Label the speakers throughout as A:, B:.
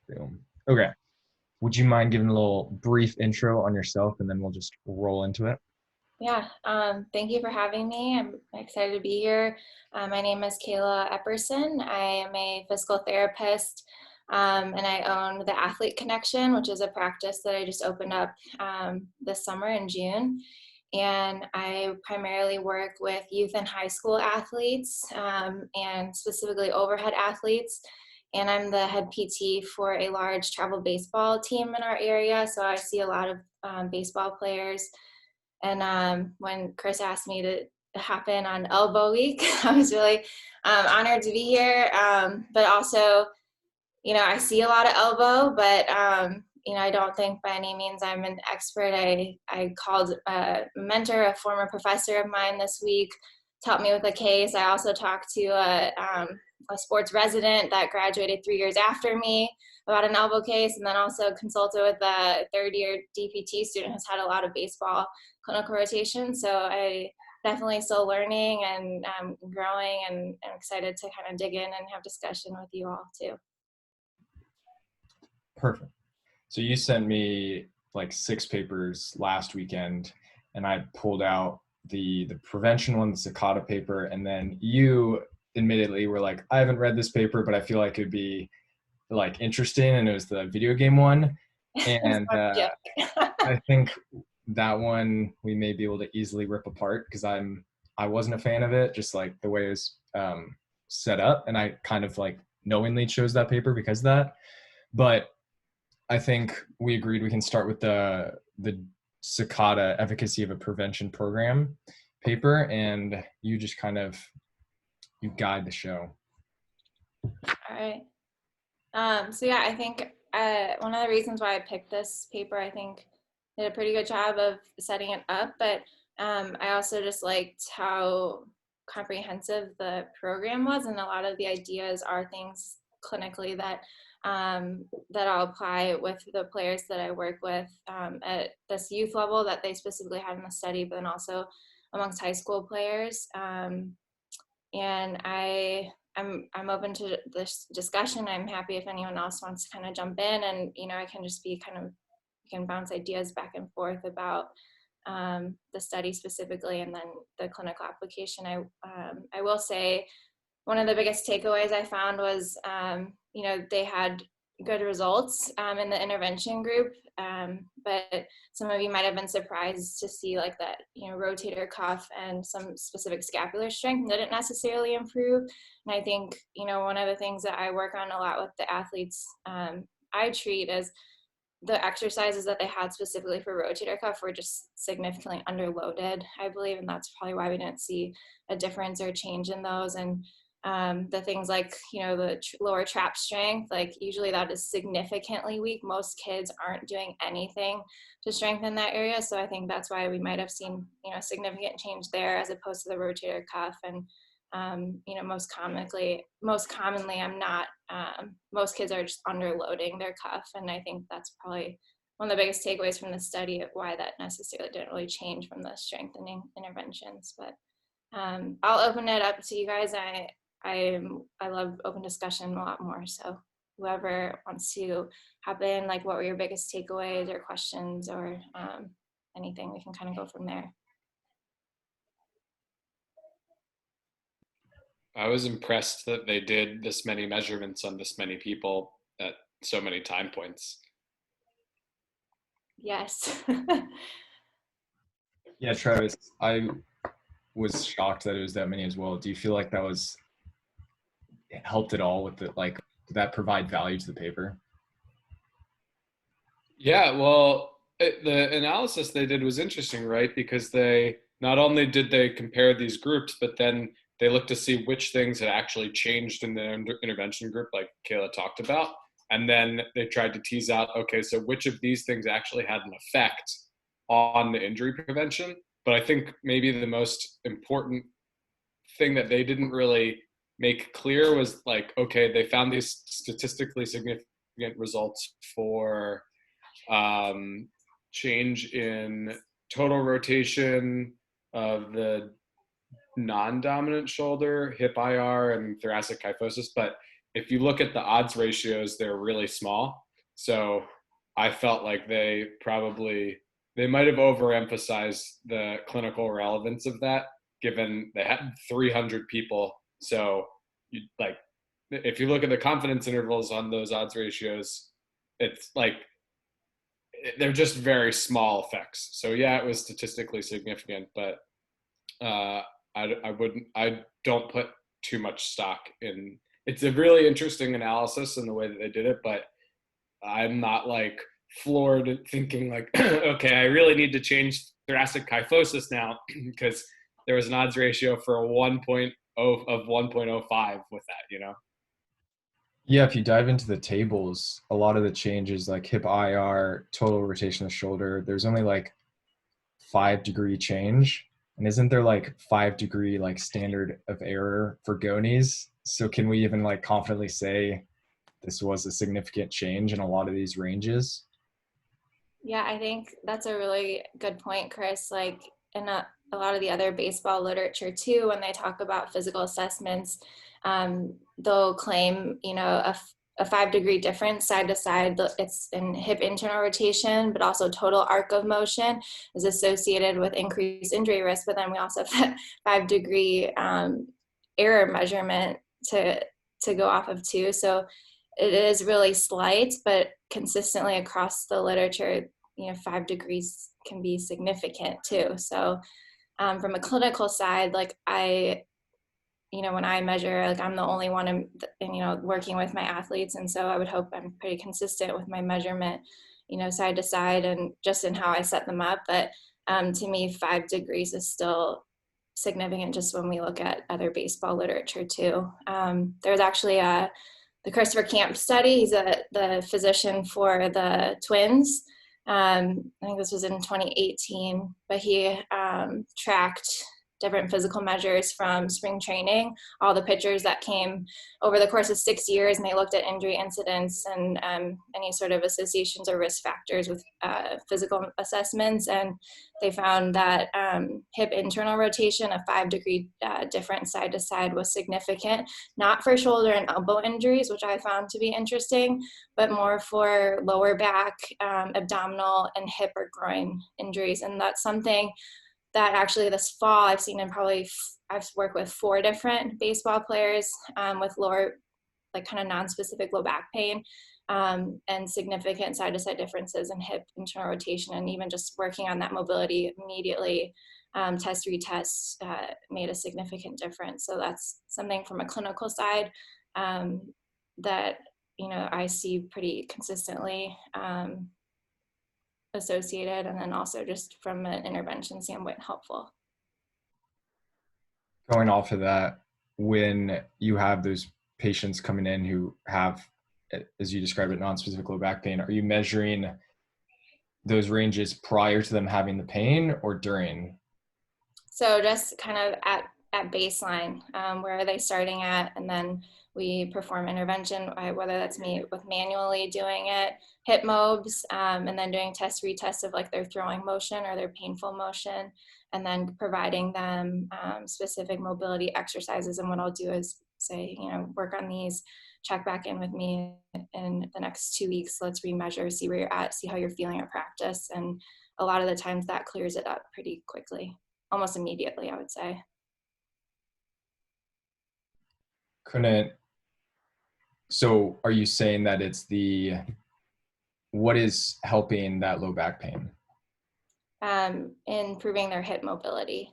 A: Boom. Okay. Would you mind giving a little brief intro on yourself and then we'll just roll into it?
B: Yeah, thank you for having me. I'm excited to be here. My name is Kayla Epperson. I am a physical therapist, and I own the Athlete Connection, which is a practice that I just opened up this summer in June. And I primarily work with youth and high school athletes, and specifically overhead athletes. And I'm the head PT for a large travel baseball team in our area. So I see a lot of baseball players. And when Chris asked me to happen on Elbow Week, I was really honored to be here. But also, I see a lot of elbow, but I don't think by any means I'm an expert. I called a mentor, a former professor of mine this week, to help me with a case. I also talked to a sports resident that graduated 3 years after me about an elbow case, and then also consulted with a third-year DPT student who's had a lot of baseball clinical rotation. So I definitely still learning and growing, and I'm excited to kind of dig in and have discussion with you all too.
A: Perfect. So you sent me like 6 papers last weekend and I pulled out the prevention one, the cicada paper, and then you admittedly were like, I haven't read this paper, but I feel like it'd be like interesting, and it was the video game one. And I think that one we may be able to easily rip apart because I wasn't a fan of it, just like the way it was set up, and I kind of like knowingly chose that paper because of that. But I think we agreed we can start with the cicada efficacy of a prevention program paper, and you just kind of you guide the show.
B: All right. So yeah, I think one of the reasons why I picked this paper, I think, did a pretty good job of setting it up. But I also just liked how comprehensive the program was, and a lot of the ideas are things clinically that I'll apply with the players that I work with at this youth level that they specifically had in the study, but then also amongst high school players. And I'm open to this discussion. I'm happy if anyone else wants to kind of jump in, and I can just be kind of, we can bounce ideas back and forth about the study specifically, and then the clinical application. I will say one of the biggest takeaways I found was they had good results in the intervention group, but some of you might have been surprised to see like that rotator cuff and some specific scapular strength didn't necessarily improve. And I think one of the things that I work on a lot with the athletes I treat is the exercises that they had specifically for rotator cuff were just significantly underloaded, I believe, and that's probably why we didn't see a difference or change in those. And the things like the lower trap strength, like usually that is significantly weak. Most kids aren't doing anything to strengthen that area, so I think that's why we might have seen significant change there as opposed to the rotator cuff. And most commonly I'm not, most kids are just underloading their cuff, and I think that's probably one of the biggest takeaways from the study of why that necessarily didn't really change from the strengthening interventions. But I'll open it up to you guys. I love open discussion a lot more, so whoever wants to hop in, like what were your biggest takeaways or questions or anything, we can kind of go from there.
C: I was impressed that they did this many measurements on this many people at so many time points.
B: Yes.
A: Yeah, Travis, I was shocked that it was that many as well. Do you feel like that was helped at all with it? Like, did that provide value to the paper?
C: Yeah, well, the analysis they did was interesting, right? Because they not only did they compare these groups, but then they looked to see which things had actually changed in the intervention group, like Kayla talked about. And then they tried to tease out, okay, so which of these things actually had an effect on the injury prevention? But I think maybe the most important thing that they didn't really make clear was like, okay, they found these statistically significant results for change in total rotation of the non-dominant shoulder, hip IR, and thoracic kyphosis, but if you look at the odds ratios, they're really small. So I felt like they might have overemphasized the clinical relevance of that, given they had 300 people. So if you look at the confidence intervals on those odds ratios, it's like they're just very small effects. So yeah, it was statistically significant, but I don't put too much stock in. It's a really interesting analysis in the way that they did it, but I'm not like floored thinking like, okay, I really need to change thoracic kyphosis now because there was an odds ratio for a 1.0 of 1.05 with that.
A: Yeah, if you dive into the tables, a lot of the changes like hip IR, total rotation of shoulder, there's only like 5-degree change. And isn't there like 5-degree like standard of error for gonies? So can we even like confidently say this was a significant change in a lot of these ranges?
B: Yeah, I think that's a really good point, Chris. Like in a lot of the other baseball literature too, when they talk about physical assessments, they'll claim, a 5-degree difference side to side. It's in hip internal rotation, but also total arc of motion is associated with increased injury risk. But then we also have that 5-degree error measurement to go off of too. So it is really slight, but consistently across the literature, 5 degrees can be significant too. So from a clinical side, like when I measure, like I'm the only one working with my athletes. And so I would hope I'm pretty consistent with my measurement, side to side and just in how I set them up. But to me, 5 degrees is still significant just when we look at other baseball literature too. There's actually the Christopher Camp study. He's the physician for the Twins. I think this was in 2018, but he tracked different physical measures from spring training, all the pitchers that came over the course of 6 years, and they looked at injury incidents and any sort of associations or risk factors with physical assessments. And they found that hip internal rotation, a 5-degree difference side to side, was significant, not for shoulder and elbow injuries, which I found to be interesting, but more for lower back, abdominal, and hip or groin injuries. And that's something that actually this fall I've seen I've worked with 4 different baseball players with lower, like kind of non-specific low back pain and significant side-to-side differences in hip internal rotation, and even just working on that mobility immediately, test retest made a significant difference. So that's something from a clinical side that I see pretty consistently associated, and then also just from an intervention standpoint helpful.
A: Going off of that, when you have those patients coming in who have, as you described it, non-specific low back pain, are you measuring those ranges prior to them having the pain or during?
B: So just kind of at baseline, where are they starting at? And then we perform intervention, whether that's me with manually doing it, hip mobs, and then doing test retest of like their throwing motion or their painful motion, and then providing them specific mobility exercises. And what I'll do is say, work on these, check back in with me in the next 2 weeks. Let's remeasure, see where you're at, see how you're feeling at practice. And a lot of the times that clears it up pretty quickly, almost immediately, I would say.
A: So are you saying that it's what is helping that low back pain?
B: Improving their hip mobility.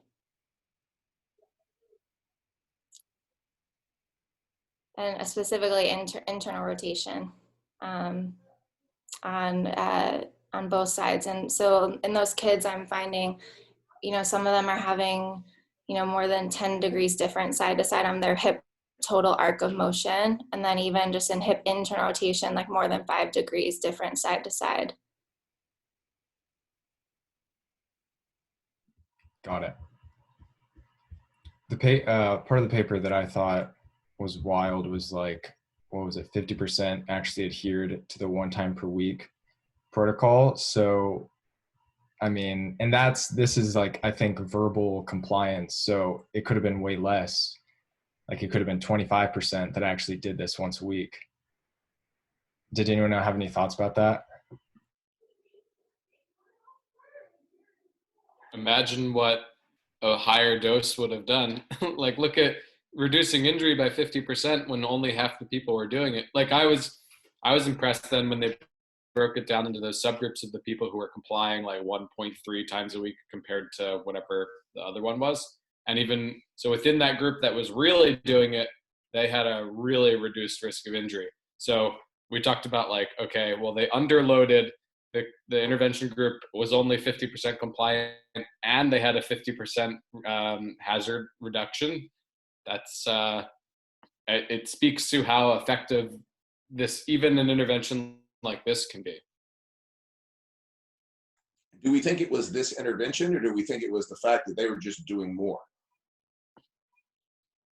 B: And specifically internal rotation on both sides. And so in those kids, I'm finding, some of them are having, more than 10 degrees different side to side on their hip total arc of motion. And then even just in hip internal rotation, like more than 5 degrees different side to side.
A: Got it. The part of the paper that I thought was wild was like, what was it? 50% actually adhered to the 1 time per week protocol. So, I mean, and this is like, I think verbal compliance. So it could have been way less. Like it could have been 25% that actually did this once a week. Did anyone have any thoughts about that?
C: Imagine what a higher dose would have done. Like look at reducing injury by 50% when only half the people were doing it. Like I was impressed then when they broke it down into those subgroups of the people who were complying like 1.3 times a week compared to whatever the other one was. And even so within that group that was really doing it, they had a really reduced risk of injury. So we talked about like, okay, well, they underloaded. The intervention group was only 50% compliant and they had a 50% hazard reduction. That's it speaks to how effective this, even an intervention like this, can be.
D: Do we think it was this intervention, or do we think it was the fact that they were just doing more?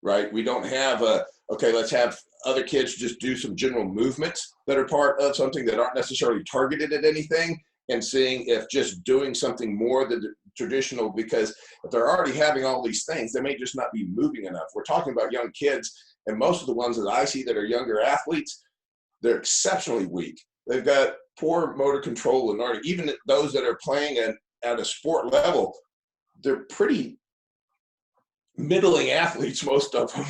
D: Right? We don't have okay, let's have other kids just do some general movements that are part of something that aren't necessarily targeted at anything, and seeing if just doing something more than traditional, because if they're already having all these things, they may just not be moving enough. We're talking about young kids, and most of the ones that I see that are younger athletes, they're exceptionally weak. They've got poor motor control and learning. Even those that are playing at a sport level, they're pretty middling athletes, most of them,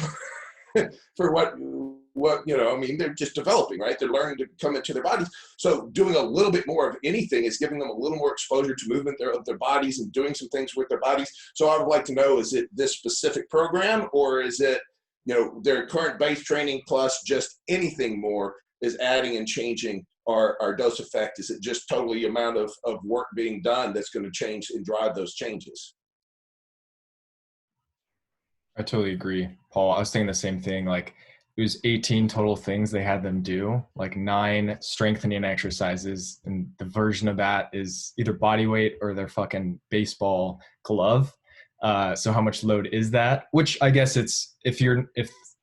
D: for what I mean, they're just developing, right? They're learning to come into their bodies. So doing a little bit more of anything is giving them a little more exposure to movement of their bodies and doing some things with their bodies. So I would like to know, is it this specific program, or is it, their current base training plus just anything more is adding and changing our dose effect? Is it just totally amount of work being done that's going to change and drive those changes?
A: I totally agree, Paul. I was thinking the same thing. Like it was 18 total things they had them do, like 9 strengthening exercises. And the version of that is either body weight or their fucking baseball glove. So how much load is that? Which I guess it's, if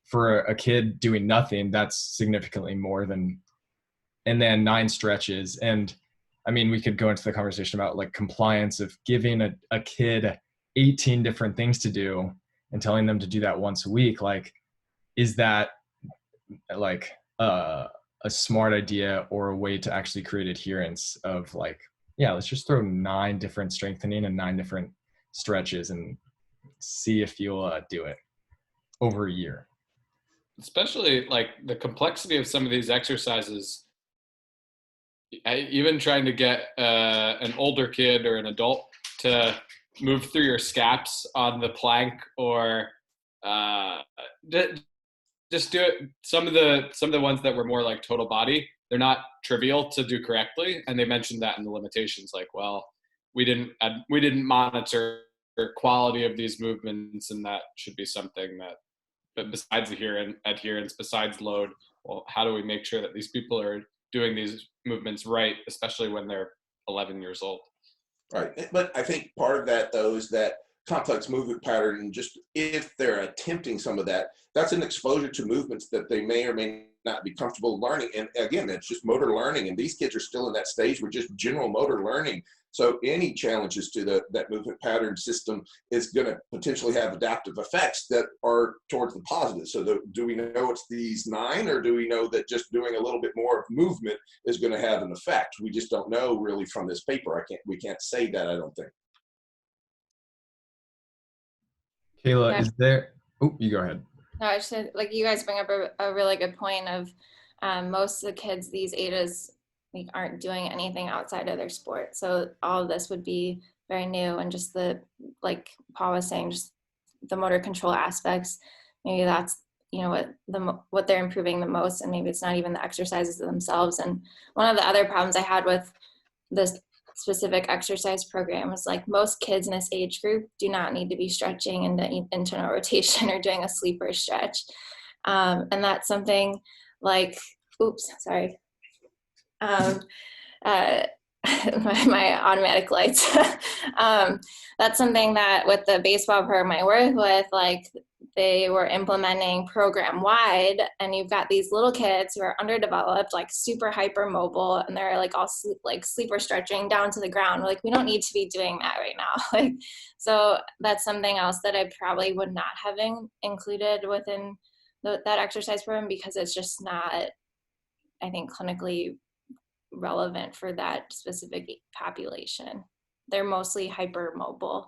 A: for a kid doing nothing, that's significantly more than, and then 9 stretches. And I mean, we could go into the conversation about like compliance of giving a kid 18 different things to do and telling them to do that once a week. Like, is that like a smart idea or a way to actually create adherence of like, yeah, let's just throw 9 different strengthening and 9 different stretches and see if you'll do it over a year.
C: Especially like the complexity of some of these exercises, even trying to get an older kid or an adult to move through your scaps on the plank, or just do it. Some of the ones that were more like total body, they're not trivial to do correctly, and they mentioned that in the limitations. Like, well, we didn't monitor quality of these movements, and that should be something that. But besides adherence, besides load, well, how do we make sure that these people are doing these movements right, especially when they're 11 years old?
D: Right. But I think part of that, though, is that complex movement pattern, and just if they're attempting some of that, that's an exposure to movements that they may or may not be comfortable learning. And again, it's just motor learning, and these kids are still in that stage where just general motor learning. So any challenges to that movement pattern system is going to potentially have adaptive effects that are towards the positive. So do we know it's these 9, or do we know that just doing a little bit more of movement is going to have an effect? We just don't know really from this paper. We can't say that, I don't think.
A: Kayla,
B: Yeah.
A: is there, oh, you go ahead.
B: No, I should, like, you guys bring up a really good point of most of the kids these ages aren't doing anything outside of their sport. So all of this would be very new, and just like Paul was saying, just the motor control aspects, maybe that's, what they're improving the most, and maybe it's not even the exercises themselves. And one of the other problems I had with this specific exercise program was like most kids in this age group do not need to be stretching into internal rotation or doing a sleeper stretch. And that's something like, my automatic lights. That's something that with the baseball program I work with, like they were implementing program wide, and you've got these little kids who are underdeveloped, like super hypermobile, and they're like all sleeper stretching down to the ground. We're like, we don't need to be doing that right now. Like, so that's something else that I probably would not have included within that exercise program, because it's just not, I think, clinically relevant for that specific population. They're mostly hypermobile.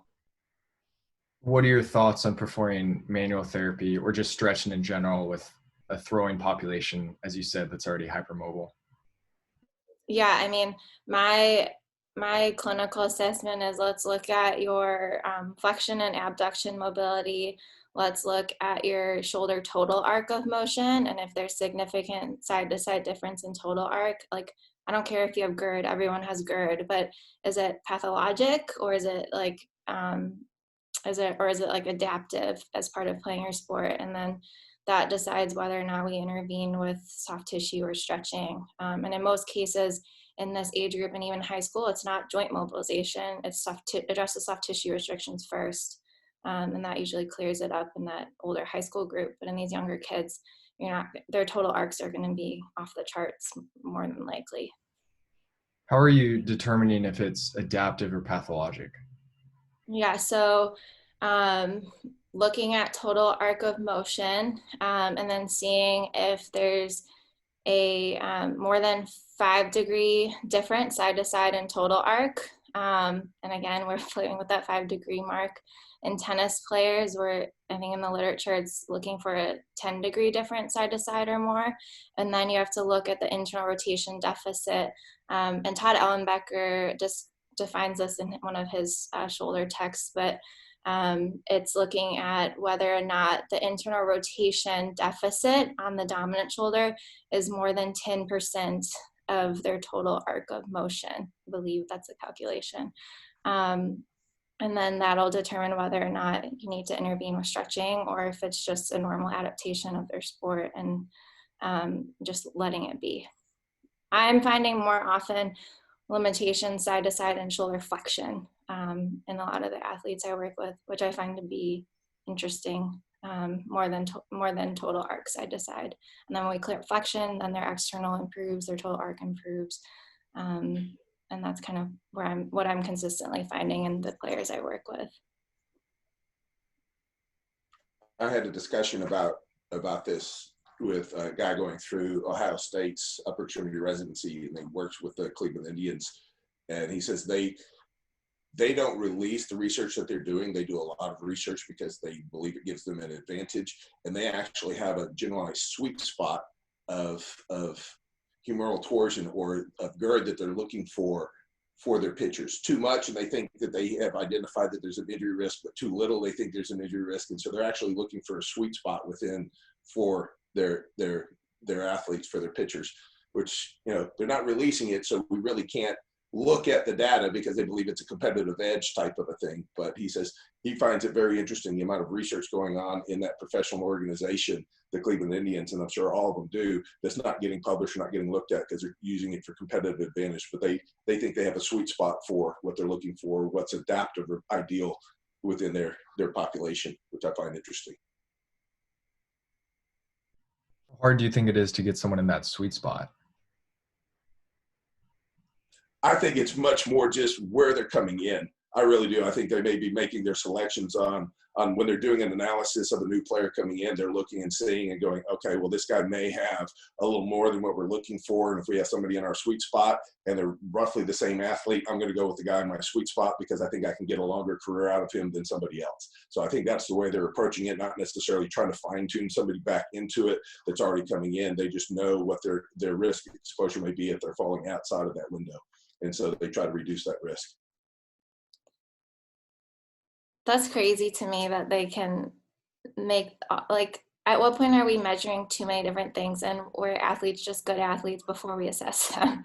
A: What are your thoughts on performing manual therapy or just stretching in general with a throwing population, as you said, that's already hypermobile?
B: Yeah, I mean, my clinical assessment is, let's look at your flexion and abduction mobility. Let's look at your shoulder total arc of motion, and if there's significant side-to-side difference in total arc, like, I don't care if you have GERD, everyone has GERD, but is it pathologic, or is it like is it like adaptive as part of playing your sport? And then that decides whether or not we intervene with soft tissue or stretching. And in most cases in this age group and even high school, it's not joint mobilization, it's address the soft tissue restrictions first. And that usually clears it up in that older high school group. But in these younger kids, their total arcs are going to be off the charts more than likely.
A: How are you determining if it's adaptive or pathologic?
B: Yeah, so looking at total arc of motion, and then seeing if there's a more than 5 degree difference side to side in total arc. And again, we're playing with that 5 degree mark. In tennis players, I think in the literature, it's looking for a 10 degree difference side to side or more. And then you have to look at the internal rotation deficit. And Todd Ellenbecker just defines this in one of his shoulder texts, but it's looking at whether or not the internal rotation deficit on the dominant shoulder is more than 10% of their total arc of motion. I believe that's a calculation. And then that'll determine whether or not you need to intervene with stretching, or if it's just a normal adaptation of their sport and just letting it be. I'm finding more often limitations side to side and shoulder flexion in a lot of the athletes I work with, which I find to be interesting, more than total arc side to side. And then when we clear flexion, then their external improves, their total arc improves. And that's kind of what I'm consistently finding in the players I work with.
D: I had a discussion about this with a guy going through Ohio State's upper extremity residency, and he works with the Cleveland Indians. And he says they don't release the research that they're doing. They do a lot of research because they believe it gives them an advantage. And they actually have a generalized sweet spot of humeral torsion or of GERD that they're looking for their pitchers. Too much, and they think that they have identified that there's an injury risk, but too little, they think there's an injury risk. And so they're actually looking for a sweet spot within for their athletes, for their pitchers, which, they're not releasing it. So we really can't look at the data because they believe it's a competitive edge type of a thing. But he says he finds it very interesting, the amount of research going on in that professional organization, the Cleveland Indians, and I'm sure all of them do, that's not getting published or not getting looked at because they're using it for competitive advantage. But they think they have a sweet spot for what they're looking for, what's adaptive or ideal within their population, which I find interesting.
A: How hard do you think it is to get someone in that sweet spot?
D: I think it's much more just where they're coming in. I really do. I think they may be making their selections on when they're doing an analysis of a new player coming in, they're looking and seeing and going, okay, well, this guy may have a little more than what we're looking for. And if we have somebody in our sweet spot and they're roughly the same athlete, I'm going to go with the guy in my sweet spot because I think I can get a longer career out of him than somebody else. So I think that's the way they're approaching it, not necessarily trying to fine tune somebody back into it that's already coming in. They just know what their risk exposure may be if they're falling outside of that window. And so they try to reduce that risk.
B: That's crazy to me that they can make, like, at what point are we measuring too many different things, and were athletes just good athletes before we assess them?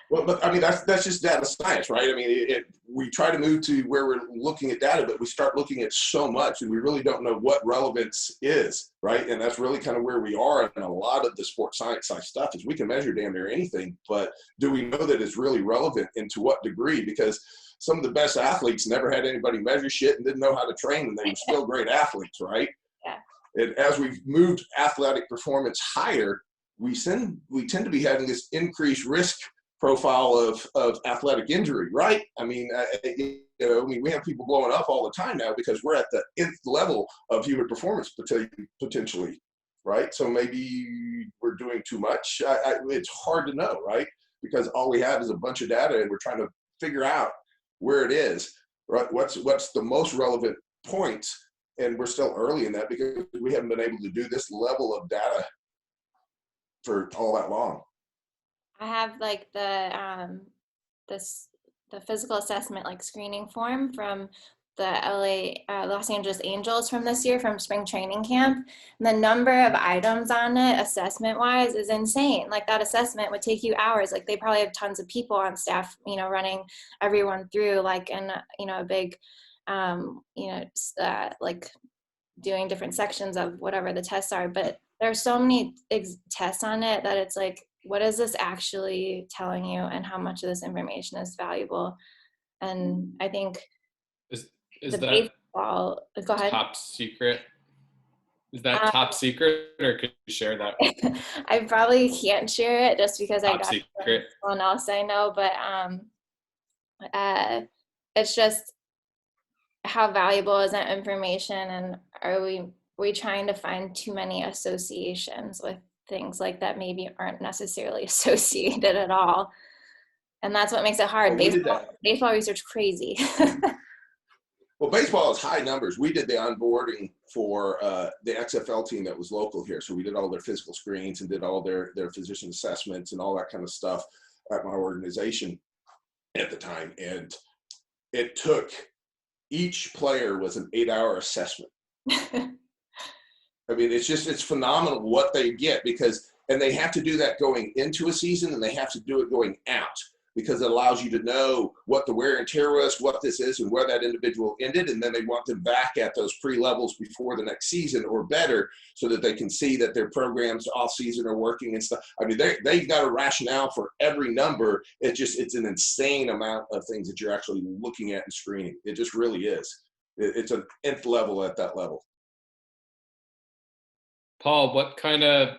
D: Well, but I mean, that's just data science, right? I mean, we try to move to where we're looking at data, but we start looking at so much and we really don't know what relevance is, right? And that's really kind of where we are in a lot of the sports science side stuff is we can measure damn near anything, but do we know that it's really relevant and to what degree? Because some of the best athletes never had anybody measure shit and didn't know how to train, and they were still great athletes, right?
B: Yeah.
D: And as we've moved athletic performance higher, we tend to be having this increased risk profile of athletic injury, right? I mean, we have people blowing up all the time now because we're at the nth level of human performance potentially, right? So maybe we're doing too much. It's hard to know, right? Because all we have is a bunch of data and we're trying to figure out where it is, right? What's the most relevant points, and we're still early in that because we haven't been able to do this level of data for all that long.
B: I have like the physical assessment like screening form from the Los Angeles Angels from this year from spring training camp. And the number of items on it assessment wise is insane. Like that assessment would take you hours. Like they probably have tons of people on staff, running everyone through like in a big like doing different sections of whatever the tests are. But there's so many tests on it that it's like, what is this actually telling you, and how much of this information is valuable? And I think
C: is
B: the
C: that
B: baseball, go ahead.
C: Top secret? Is that top secret, or could you share that?
B: I probably can't share it just because
C: Top
B: I got
C: secret.
B: someone else I know, but it's just how valuable is that information, and are we trying to find too many associations with things like that maybe aren't necessarily associated at all? And that's what makes it hard.
D: Well,
B: baseball research crazy.
D: Well, baseball is high numbers. We did the onboarding for the XFL team that was local here. So we did all their physical screens and did all their physician assessments and all that kind of stuff at my organization at the time. And it took, each player was an 8-hour assessment. I mean, it's phenomenal what they get and they have to do that going into a season, and they have to do it going out, because it allows you to know what the wear and tear was, what this is, and where that individual ended. And then they want them back at those pre-levels before the next season or better, so that they can see that their programs off season are working and stuff. I mean, they've got a rationale for every number. It's an insane amount of things that you're actually looking at and screening. It just really is. It's an nth level at that level.
C: Paul, what kind of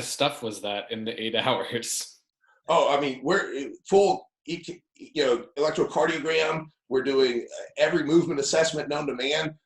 C: stuff was that in the 8 hours?
D: Oh, I mean, we're full, electrocardiogram. We're doing every movement assessment known to man.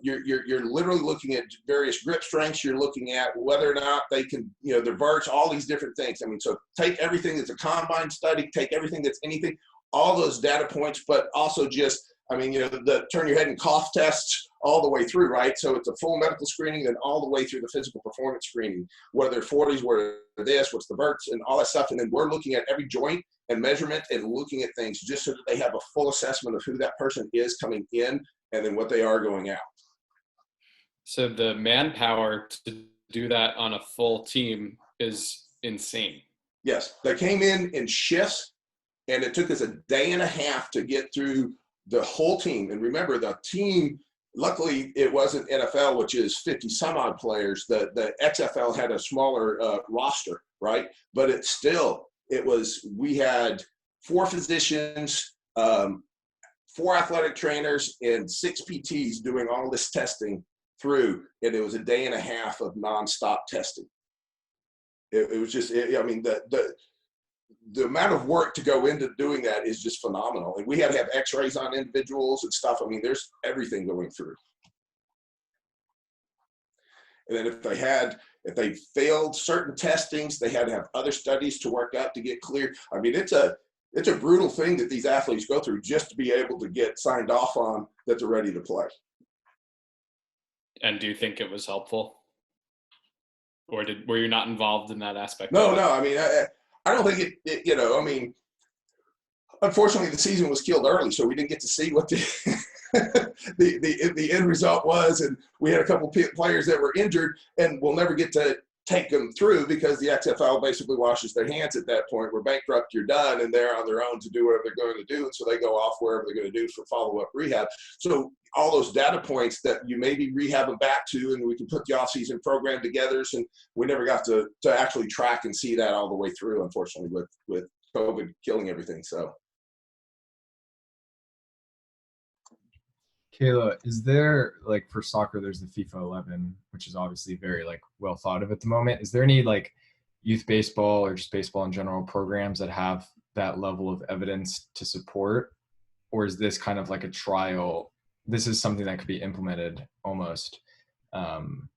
D: You're literally looking at various grip strengths. You're looking at whether or not they can, their verts, all these different things. I mean, so take everything that's a combine study, take everything that's anything, all those data points, but also just, the turn your head and cough tests all the way through, right? So it's a full medical screening, and all the way through the physical performance screening. What are their 40s, what are this, what's the verts, and all that stuff. And then we're looking at every joint and measurement and looking at things just so that they have a full assessment of who that person is coming in and then what they are going out.
C: So the manpower to do that on a full team is insane.
D: Yes, they came in shifts, and it took us a day and a half to get through the whole team. And remember, the team, luckily it wasn't NFL, which is 50 some odd players. The XFL had a smaller roster, right? But we had 4 physicians, 4 athletic trainers, and 6 PTs doing all this testing through. And it was a day and a half of nonstop testing. It was just, the amount of work to go into doing that is just phenomenal. And we had to have x-rays on individuals and stuff. I mean, there's everything going through. And then if they failed certain testings, they had to have other studies to work out to get clear. I mean, it's a brutal thing that these athletes go through just to be able to get signed off on that they're ready to play.
C: And do you think it was helpful? Or were you not involved in that aspect?
D: No. I mean, I don't think it, unfortunately the season was killed early, so we didn't get to see what the end result was. And we had a couple players that were injured, and we'll never get to take them through because the XFL basically washes their hands at that point. We're bankrupt, you're done, and they're on their own to do whatever they're going to do. And so they go off wherever they're going to do for follow-up rehab. So all those data points that you maybe rehab them back to, and we can put the off-season program together. And we never got to actually track and see that all the way through, unfortunately, with COVID killing everything. So
A: Kayla, is there, like, for soccer, there's the FIFA 11, which is obviously very, like, well thought of at the moment. Is there any, like, youth baseball or just baseball in general programs that have that level of evidence to support? Or is this kind of like a trial? This is something that could be implemented almost. Do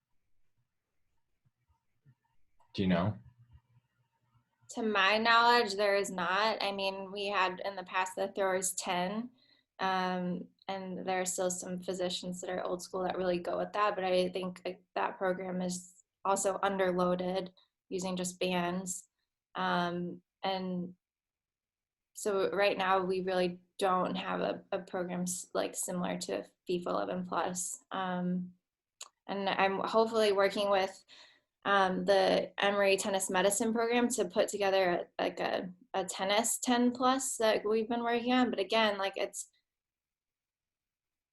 A: you know?
B: To my knowledge, there is not. I mean, we had in the past the throwers 10, and there are still some physicians that are old school that really go with that. But I think that program is also underloaded using just bands. And so right now we really don't have a program like similar to FIFA 11 plus. And I'm hopefully working with the Emory Tennis Medicine program to put together like a tennis 10 plus that we've been working on. But again, like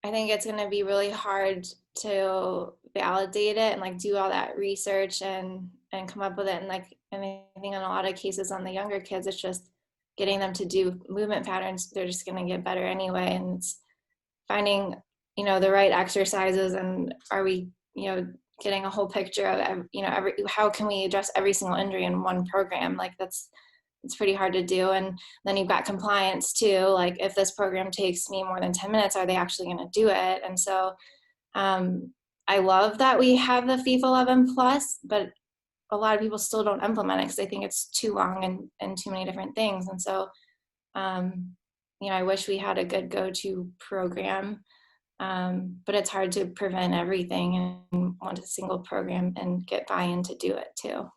B: I think it's going to be really hard to validate it and like do all that research and come up with it. And like, I mean, I think in a lot of cases on the younger kids, it's just getting them to do movement patterns. They're just going to get better anyway. And it's finding, the right exercises, and are we, getting a whole picture of, how can we address every single injury in one program? Like it's pretty hard to do. And then you've got compliance too. Like if this program takes me more than 10 minutes, are they actually going to do it? And so I love that we have the FIFA 11 plus, but a lot of people still don't implement it because they think it's too long and too many different things. And so, I wish we had a good go-to program. But it's hard to prevent everything and want a single program and get buy-in to do it too.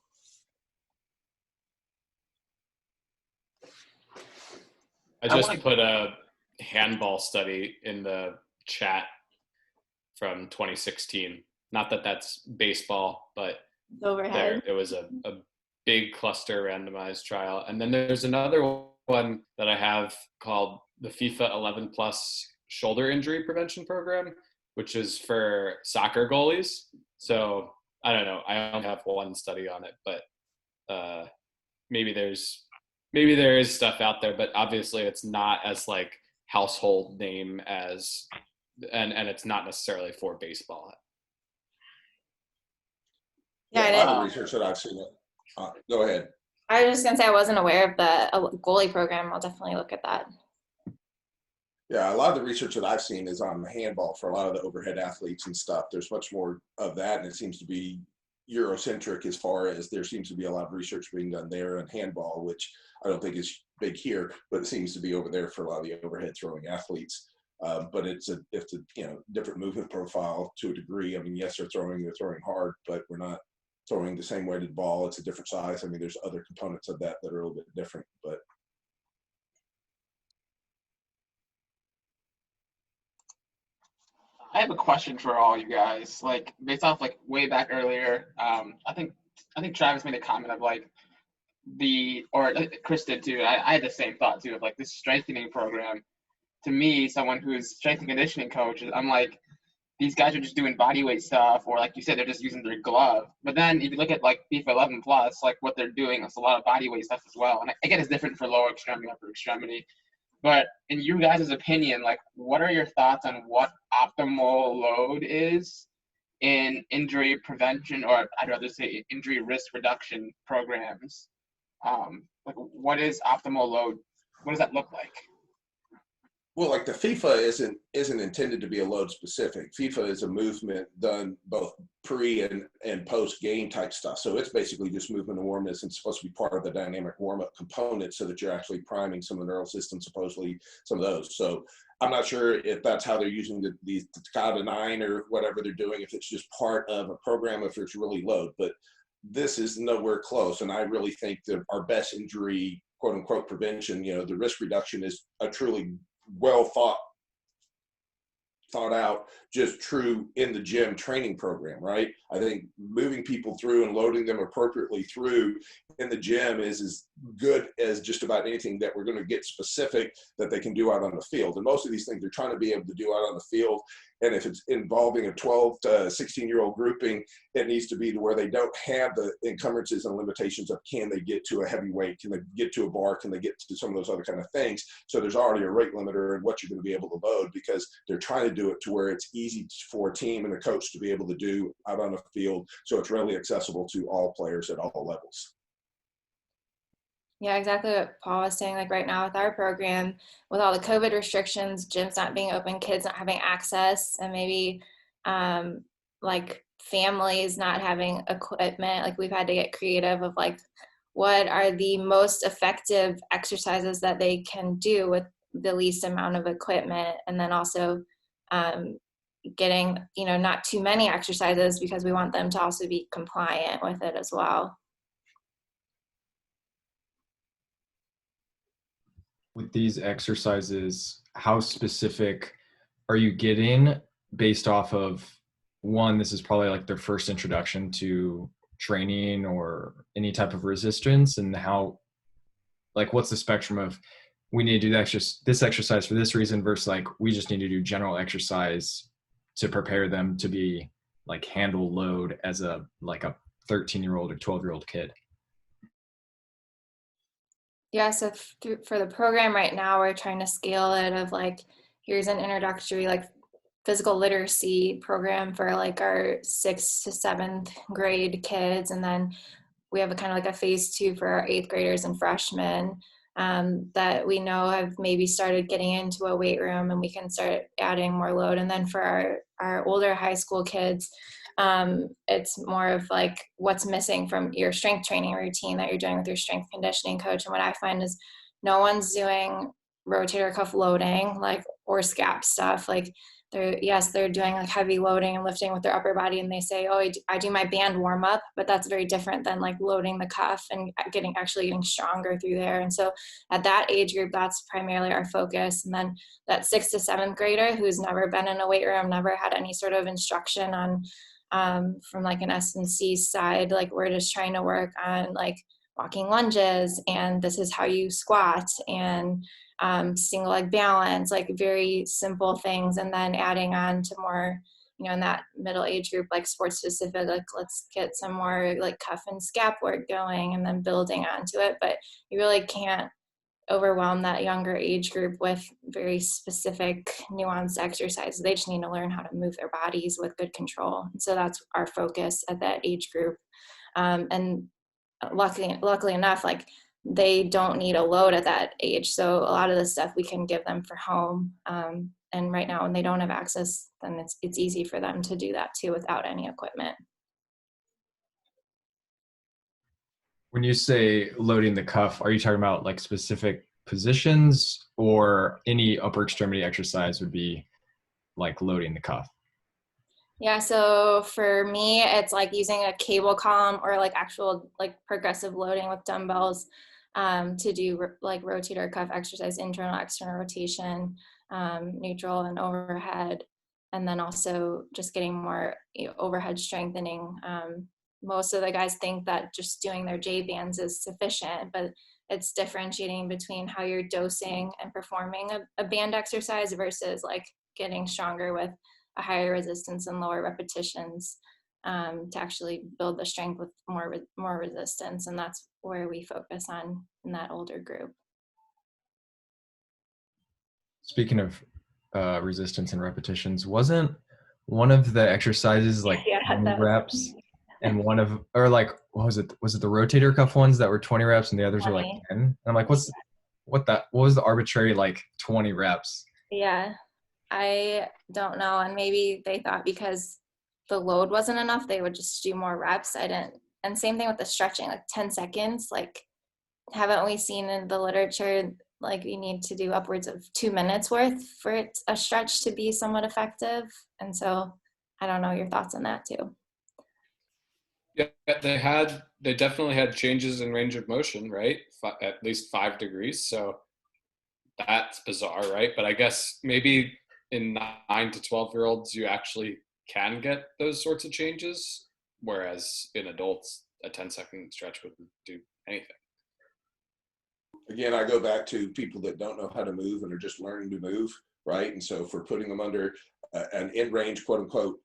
C: I just put a handball study in the chat from 2016. Not that that's baseball, but there was a big cluster randomized trial. And then there's another one that I have called the FIFA 11 plus shoulder injury prevention program, which is for soccer goalies. So I don't know. I only have one study on it, but maybe there is stuff out there, but obviously it's not as like household name as, and it's not necessarily for baseball.
B: Yeah,
D: a lot of the research that I've seen. Go ahead.
B: I was just gonna say I wasn't aware of the goalie program. I'll definitely look at that.
D: Yeah, a lot of the research that I've seen is on handball for a lot of the overhead athletes and stuff. There's much more of that, and it seems to be Eurocentric as far as there seems to be a lot of research being done there on handball, which I don't think is big here, but it seems to be over there for a lot of the overhead throwing athletes. But it's a different movement profile to a degree. I mean, yes, they're throwing hard, but we're not throwing the same weighted ball. It's a different size. I mean, there's other components of that are a little bit different, but.
E: I have a question for all you guys. Like based off like way back earlier, I think Travis made a comment of like or Chris did too. I had the same thought too of like this strengthening program. To me, someone who's strength and conditioning coach, I'm like, these guys are just doing body weight stuff, or like you said, they're just using their glove. But then if you look at like FIFA 11 plus, like what they're doing, it's a lot of body weight stuff as well. And again, it's different for lower extremity, upper extremity. But in you guys' opinion, like what are your thoughts on what optimal load is in injury prevention, or I'd rather say injury risk reduction programs? Like what is optimal load? What does that look like?
D: Well, like the FIFA isn't intended to be a load specific. FIFA is a movement done both pre and post game type stuff. So it's basically just movement awareness and supposed to be part of the dynamic warm up component so that you're actually priming some of the neural systems, supposedly some of those. So I'm not sure if that's how they're using the Takata 9 or whatever they're doing, if it's just part of a program, if it's really load, but this is nowhere close. And I really think that our best injury, quote unquote, prevention, the risk reduction is a truly well thought out, just true in the gym training program, right? I think moving people through and loading them appropriately through in the gym is as good as just about anything that we're going to get specific that they can do out on the field. And most of these things they're trying to be able to do out on the field And if it's involving a 12 to 16-year-old grouping, it needs to be to where they don't have the encumbrances and limitations of can they get to a heavy weight, can they get to a bar, can they get to some of those other kind of things. So there's already a rate limiter in what you're going to be able to load, because they're trying to do it to where it's easy for a team and a coach to be able to do out on the field. So it's readily accessible to all players at all levels.
B: Yeah, exactly what Paul was saying. Like right now with our program, with all the COVID restrictions, gyms not being open, kids not having access, and maybe like families not having equipment, like we've had to get creative of like, what are the most effective exercises that they can do with the least amount of equipment, and then also getting, you know, not too many exercises, because we want them to also be compliant with it as well.
A: With these exercises, how specific are you getting based off of, one, this is probably like their first introduction to training or any type of resistance, and how, like, what's the spectrum of we need to do this exercise for this reason versus like we just need to do general exercise to prepare them to be like handle load as a 13-year-old or 12-year-old kid?
B: Yeah, so for the program right now, we're trying to scale it of like, here's an introductory like physical literacy program for like our 6th to 7th grade kids, and then we have a kind of like a phase 2 for our 8th graders and freshmen that we know have maybe started getting into a weight room, and we can start adding more load. And then for our older high school kids, it's more of like what's missing from your strength training routine that you're doing with your strength conditioning coach. And what I find is no one's doing rotator cuff loading, like, or scap stuff. Like they're doing like heavy loading and lifting with their upper body, and they say, oh, I do my band warm up, but that's very different than like loading the cuff and actually getting stronger through there. And so at that age group, that's primarily our focus. And then that 6th to 7th grader who's never been in a weight room, never had any sort of instruction on from like an S&C side, like we're just trying to work on like walking lunges, and this is how you squat, and single leg balance, like very simple things. And then adding on to more, you know, in that middle age group, like sports specific, like let's get some more like cuff and scap work going, and then building onto it. But you really can't overwhelm that younger age group with very specific nuanced exercises. They just need to learn how to move their bodies with good control. And so that's our focus at that age group. And luckily enough, like they don't need a load at that age. So a lot of the stuff we can give them for home. And right now when they don't have access, then it's easy for them to do that too without any equipment.
A: When you say loading the cuff, are you talking about like specific positions, or any upper extremity exercise would be like loading the cuff?
B: Yeah, so for me, it's like using a cable column or like actual like progressive loading with dumbbells to do like rotator cuff exercise, internal, external rotation, neutral and overhead, and then also just getting more overhead strengthening. Most of the guys think that just doing their J bands is sufficient, but it's differentiating between how you're dosing and performing a band exercise versus like getting stronger with a higher resistance and lower repetitions to actually build the strength with more resistance. And that's where we focus on in that older group.
A: Speaking of resistance and repetitions, wasn't one of the exercises like 20 reps and one of, or like, what was it? Was it the rotator cuff ones that were 20 reps and the others 20. Were like 10? And I'm like, what was the arbitrary like 20 reps?
B: Yeah, I don't know. And maybe they thought because the load wasn't enough, they would just do more reps. I didn't. And same thing with the stretching, like 10 seconds, like haven't we seen in the literature, like you need to do upwards of 2 minutes worth for a stretch to be somewhat effective. And so I don't know your thoughts on that too.
C: Yeah, they definitely had changes in range of motion, right? At least 5 degrees. So that's bizarre, right? But I guess maybe in 9 to 12-year-olds, you actually can get those sorts of changes, whereas in adults, a 10-second stretch wouldn't do anything.
D: Again, I go back to people that don't know how to move and are just learning to move, right? And so for putting them under an in-range, quote unquote,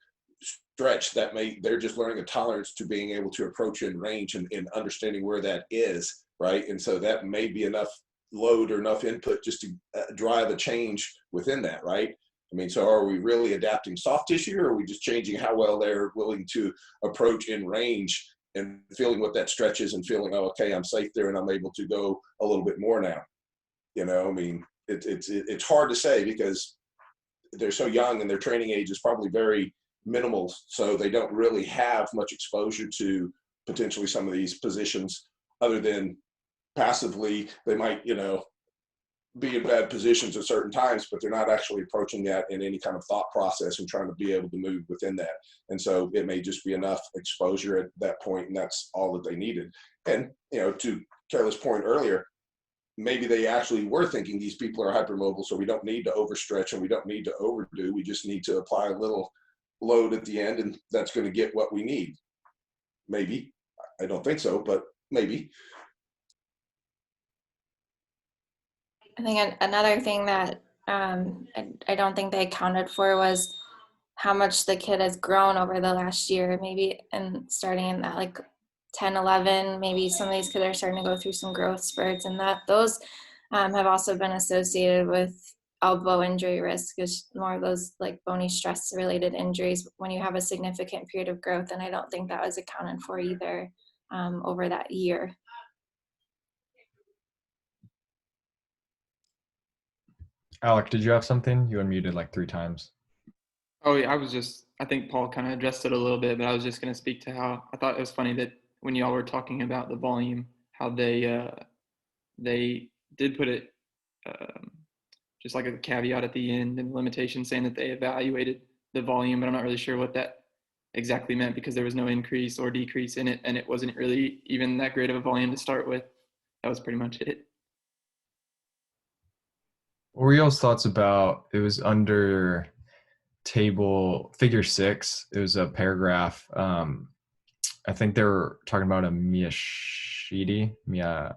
D: stretch that they're just learning a tolerance to being able to approach in range and understanding where that is, right? And so that may be enough load or enough input just to drive a change within that, right? I mean, so are we really adapting soft tissue, or are we just changing how well they're willing to approach in range and feeling what that stretch is and feeling, oh, okay, I'm safe there and I'm able to go a little bit more now. You know, I mean, it's hard to say because they're so young and their training age is probably very minimal. So they don't really have much exposure to potentially some of these positions other than passively. They might, you know, be in bad positions at certain times, but they're not actually approaching that in any kind of thought process and trying to be able to move within that. And so it may just be enough exposure at that point, and that's all that they needed. And, you know, to Kayla's point earlier, maybe they actually were thinking these people are hypermobile, so we don't need to overstretch and we don't need to overdo. We just need to apply a little load at the end, and that's going to get what we need. Maybe. I don't think so, but maybe.
B: I think another thing that I don't think they accounted for was how much the kid has grown over the last year, maybe, and starting in that like 10, 11, maybe some of these kids are starting to go through some growth spurts, and that those have also been associated with elbow injury risk, is more of those like bony stress related injuries when you have a significant period of growth. And I don't think that was accounted for either over that year.
A: Alec, did you have something? You unmuted like 3 times.
F: Oh yeah, I think Paul kind of addressed it a little bit, but I was just going to speak to how I thought it was funny that when y'all were talking about the volume, how they did put it just like a caveat at the end and limitation saying that they evaluated the volume, but I'm not really sure what that exactly meant because there was no increase or decrease in it, and it wasn't really even that great of a volume to start with. That was pretty much it.
A: What were y'all's thoughts about, it was under figure 6, it was a paragraph. I think they were talking about a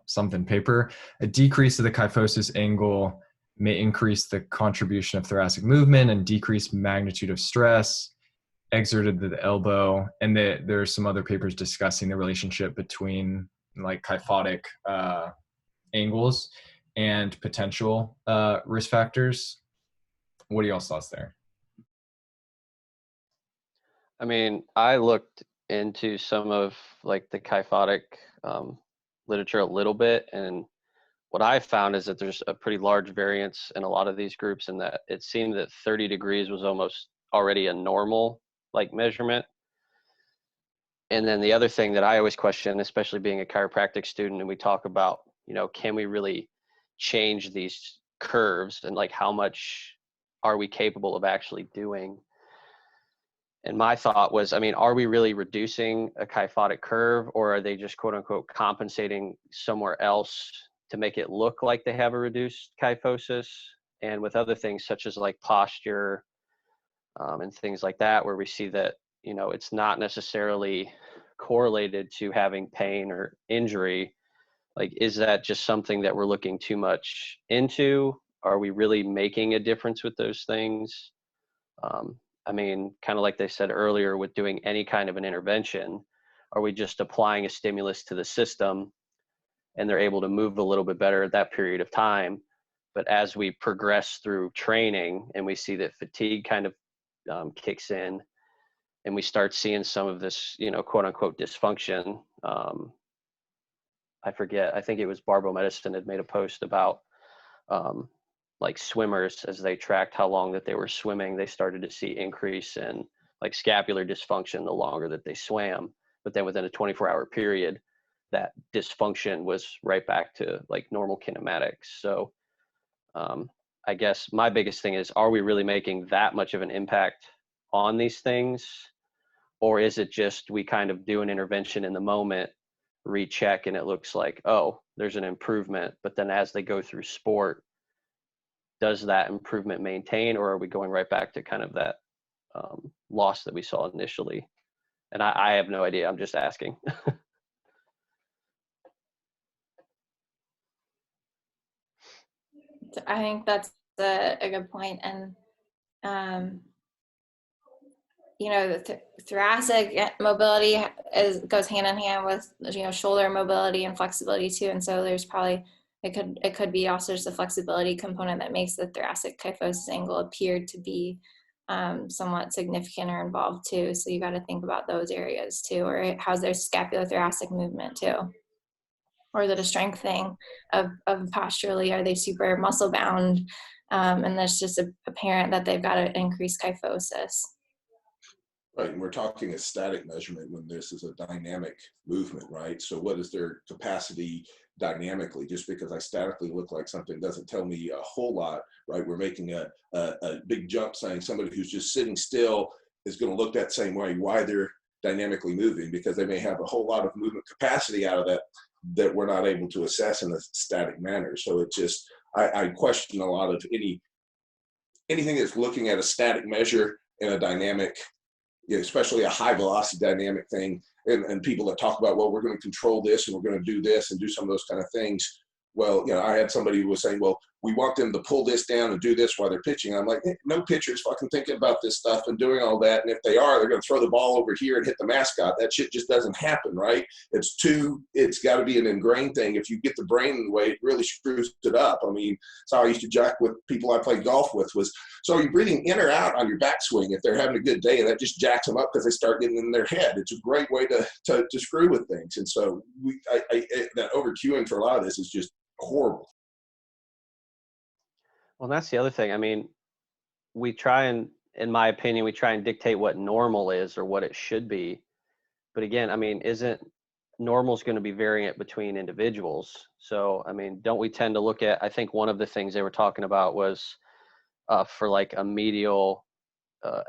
A: something paper. A decrease of the kyphosis angle may increase the contribution of thoracic movement and decrease magnitude of stress exerted to the elbow. And there are some other papers discussing the relationship between like kyphotic angles and potential risk factors. What are y'all's thoughts there?
G: I mean, I looked into some of like the kyphotic literature a little bit, and what I found is that there's a pretty large variance in a lot of these groups, and that it seemed that 30 degrees was almost already a normal like measurement. And then the other thing that I always question, especially being a chiropractic student, and we talk about, you know, can we really change these curves and like how much are we capable of actually doing? And my thought was, I mean, are we really reducing a kyphotic curve, or are they just quote unquote compensating somewhere else to make it look like they have a reduced kyphosis? And with other things such as like posture and things like that, where we see that, you know, it's not necessarily correlated to having pain or injury. Like, is that just something that we're looking too much into? Are we really making a difference with those things? I mean, kind of like they said earlier with doing any kind of an intervention, are we just applying a stimulus to the system and they're able to move a little bit better at that period of time? But as we progress through training and we see that fatigue kind of kicks in and we start seeing some of this, you know, quote unquote dysfunction. I forget, I think it was Barbell Medicine had made a post about like swimmers, as they tracked how long that they were swimming, they started to see increase in like scapular dysfunction the longer that they swam. But then within a 24-hour period, that dysfunction was right back to like normal kinematics. So I guess my biggest thing is, are we really making that much of an impact on these things? Or is it just we kind of do an intervention in the moment, recheck, and it looks like, oh, there's an improvement. But then as they go through sport, does that improvement maintain, or are we going right back to kind of that loss that we saw initially? And I have no idea. I'm just asking.
B: I think that's a good point. And the thoracic mobility goes hand in hand with, shoulder mobility and flexibility too. And so there's probably, it could be also just a flexibility component that makes the thoracic kyphosis angle appear to be somewhat significant or involved too. So you got to think about those areas too, or how's their scapulothoracic movement too? Or is it a strength thing of posturally? Are they super muscle bound? And that's just apparent that they've got an increased kyphosis.
D: Right, and we're talking a static measurement when this is a dynamic movement, right? So what is their capacity dynamically? Just because I statically look like something doesn't tell me a whole lot, right? We're making a big jump saying somebody who's just sitting still is going to look that same way. Why they're dynamically moving? Because they may have a whole lot of movement capacity out of that we're not able to assess in a static manner. So it just, I question a lot of anything that's looking at a static measure in a dynamic, especially a high velocity dynamic thing, and people that talk about, well, we're going to control this and we're going to do this and do some of those kind of things. Well, I had somebody who was saying, well, we want them to pull this down and do this while they're pitching. I'm like, hey, no pitcher's fucking thinking about this stuff and doing all that. And if they are, they're going to throw the ball over here and hit the mascot. That shit just doesn't happen, right? It's got to be an ingrained thing. If you get the brain in the way, it really screws it up. I mean, that's how I used to jack with people I played golf with was, so are you breathing in or out on your backswing if they're having a good day? And that just jacks them up because they start getting in their head. It's a great way to screw with things. And so that over cueing for a lot of this is just horrible.
G: Well, that's the other thing. I mean, we try and, in my opinion, we try and dictate what normal is or what it should be. But again, I mean, isn't normal's going to be variant between individuals? So, I mean, don't we tend to look at, I think one of the things they were talking about was for like a medial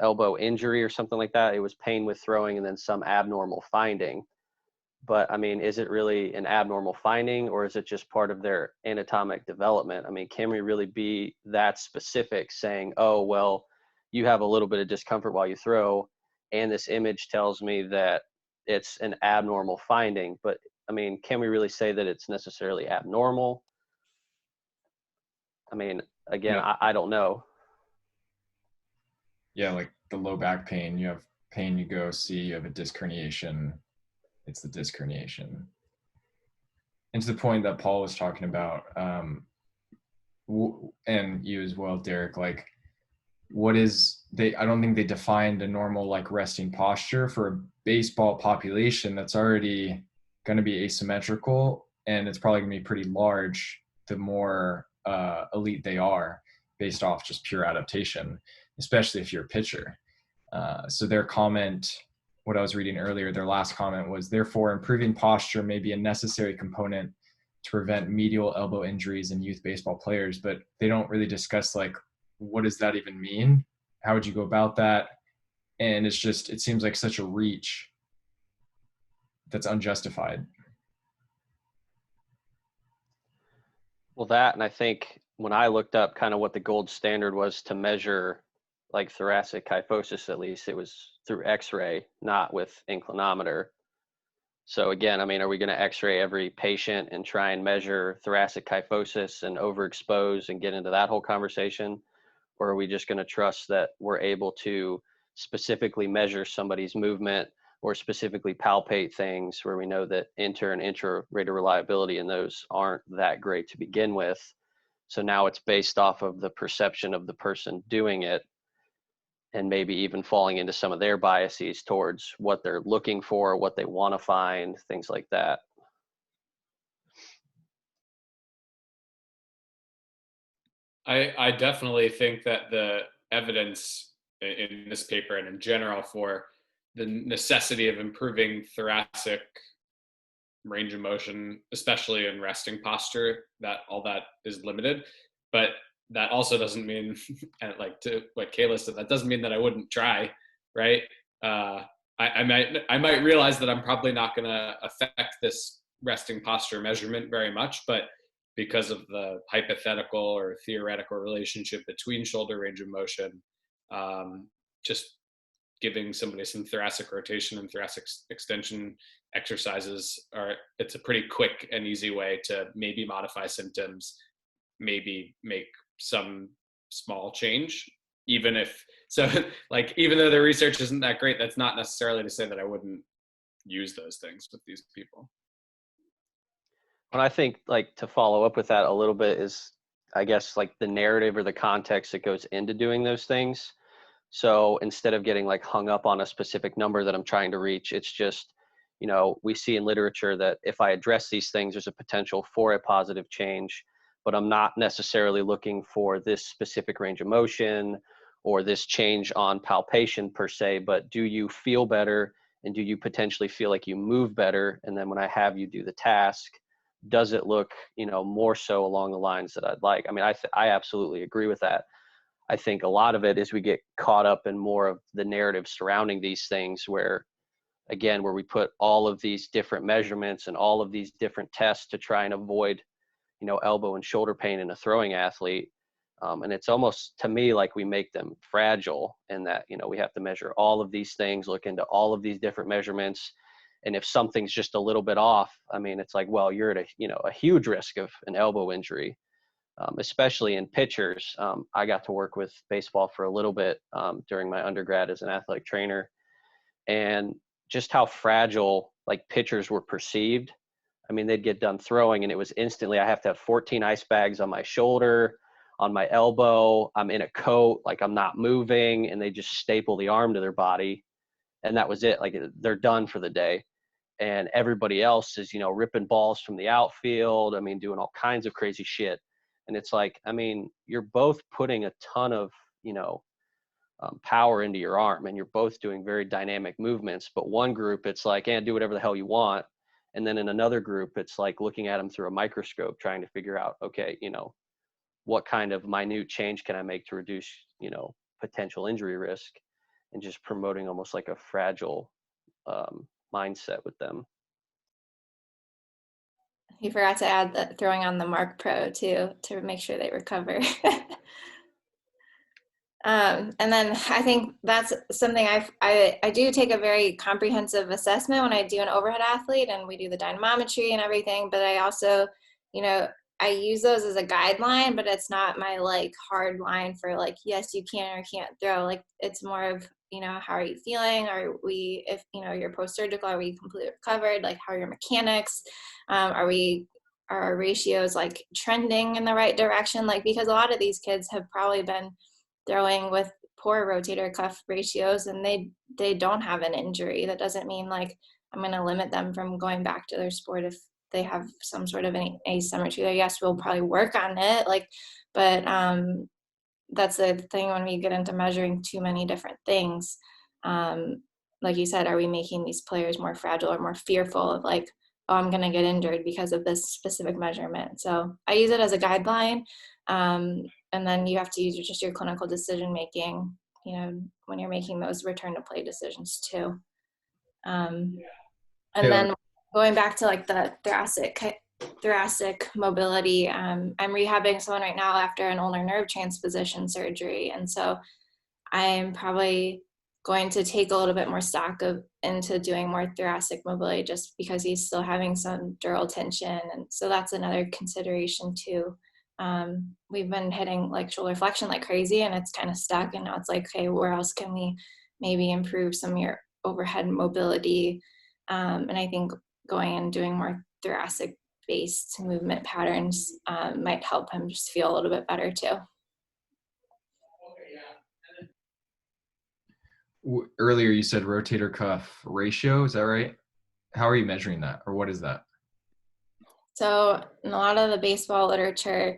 G: elbow injury or something like that. It was pain with throwing and then some abnormal finding. But I mean, is it really an abnormal finding or is it just part of their anatomic development? I mean, can we really be that specific saying, oh, well, you have a little bit of discomfort while you throw and this image tells me that it's an abnormal finding? But I mean, can we really say that it's necessarily abnormal? I mean, again,
A: Yeah.
G: I don't know.
A: Yeah, like the low back pain, you have pain, you go see, you have a disc herniation. It's the disc herniation. And to the point that Paul was talking about, and you as well, Derek, like I don't think they defined a normal like resting posture for a baseball population that's already going to be asymmetrical, and it's probably going to be pretty large the more elite they are based off just pure adaptation, especially if you're a pitcher. So their comment, what I was reading earlier, their last comment was, therefore, improving posture may be a necessary component to prevent medial elbow injuries in youth baseball players, but they don't really discuss like, what does that even mean? How would you go about that? And it's just, it seems like such a reach that's unjustified.
G: Well, that, and I think when I looked up kind of what the gold standard was to measure like thoracic kyphosis, at least it was through x-ray, not with inclinometer. So again, I mean, are we going to x-ray every patient and try and measure thoracic kyphosis and overexpose and get into that whole conversation? Or are we just going to trust that we're able to specifically measure somebody's movement or specifically palpate things where we know that inter and intra-rater reliability in those aren't that great to begin with? So now it's based off of the perception of the person doing it, and maybe even falling into some of their biases towards what they're looking for, what they want to find, things like that.
C: I definitely think that the evidence in this paper and in general for the necessity of improving thoracic range of motion, especially in resting posture, that all that is limited. But that also doesn't mean, and like to what Kayla said, that doesn't mean that I wouldn't try, right? I might realize that I'm probably not going to affect this resting posture measurement very much, but because of the hypothetical or theoretical relationship between shoulder range of motion, just giving somebody some thoracic rotation and thoracic extension exercises it's a pretty quick and easy way to maybe modify symptoms, maybe make some small change even if, so like, even though the research isn't that great, that's not necessarily to say that I wouldn't use those things with these people.
G: And I think, like, to follow up with that a little bit is, I guess, like the narrative or the context that goes into doing those things. So instead of getting like hung up on a specific number that I'm trying to reach, it's just, you know, we see in literature that if I address these things, there's a potential for a positive change, but I'm not necessarily looking for this specific range of motion or this change on palpation per se, but do you feel better? And do you potentially feel like you move better? And then when I have you do the task, does it look, you know, more so along the lines that I'd like? I mean, I absolutely agree with that. I think a lot of it is we get caught up in more of the narrative surrounding these things where, again, where we put all of these different measurements and all of these different tests to try and avoid, you know, elbow and shoulder pain in a throwing athlete. And it's almost, to me, like we make them fragile in that, you know, we have to measure all of these things, look into all of these different measurements. And if something's just a little bit off, I mean, it's like, well, you're at a huge risk of an elbow injury, especially in pitchers. I got to work with baseball for a little bit during my undergrad as an athletic trainer, and just how fragile like pitchers were perceived. I mean, they'd get done throwing and it was instantly, I have to have 14 ice bags on my shoulder, on my elbow, I'm in a coat, like I'm not moving, and they just staple the arm to their body. And that was it. Like they're done for the day. And everybody else is, you know, ripping balls from the outfield. I mean, doing all kinds of crazy shit. And it's like, I mean, you're both putting a ton of, you know, power into your arm, and you're both doing very dynamic movements. But one group, it's like, do whatever the hell you want. And then in another group, it's like looking at them through a microscope, trying to figure out, okay, you know, what kind of minute change can I make to reduce, you know, potential injury risk, and just promoting almost like a fragile mindset with them.
B: You forgot to add that throwing on the Mark Pro too, to make sure they recover. And then I think that's something I do take a very comprehensive assessment when I do an overhead athlete, and we do the dynamometry and everything, but I also, you know, I use those as a guideline, but it's not my like hard line for like, yes, you can or can't throw. Like it's more of, you know, how are you feeling? Are we, if, you know, you're post-surgical, are we completely recovered? Like how are your mechanics? Are our ratios like trending in the right direction? Like, because a lot of these kids have probably been throwing with poor rotator cuff ratios and they don't have an injury. That doesn't mean like I'm going to limit them from going back to their sport if they have some sort of an asymmetry there. Yes, we'll probably work on it, like, but that's the thing when we get into measuring too many different things. Like you said, are we making these players more fragile or more fearful of like, oh, I'm going to get injured because of this specific measurement? So I use it as a guideline. And then you have to use just your clinical decision making, you know, when you're making those return to play decisions too. And then going back to like the thoracic mobility, I'm rehabbing someone right now after an ulnar nerve transposition surgery. And so I'm probably going to take a little bit more stock into doing more thoracic mobility just because he's still having some dural tension. And so that's another consideration too. We've been hitting like shoulder flexion like crazy and it's kind of stuck, and now it's like, okay, where else can we maybe improve some of your overhead mobility? And I think going and doing more thoracic based movement patterns might help him just feel a little bit better too.
A: Earlier you said rotator cuff ratio, is that right? How are you measuring that, or what is that? So
B: in a lot of the baseball literature,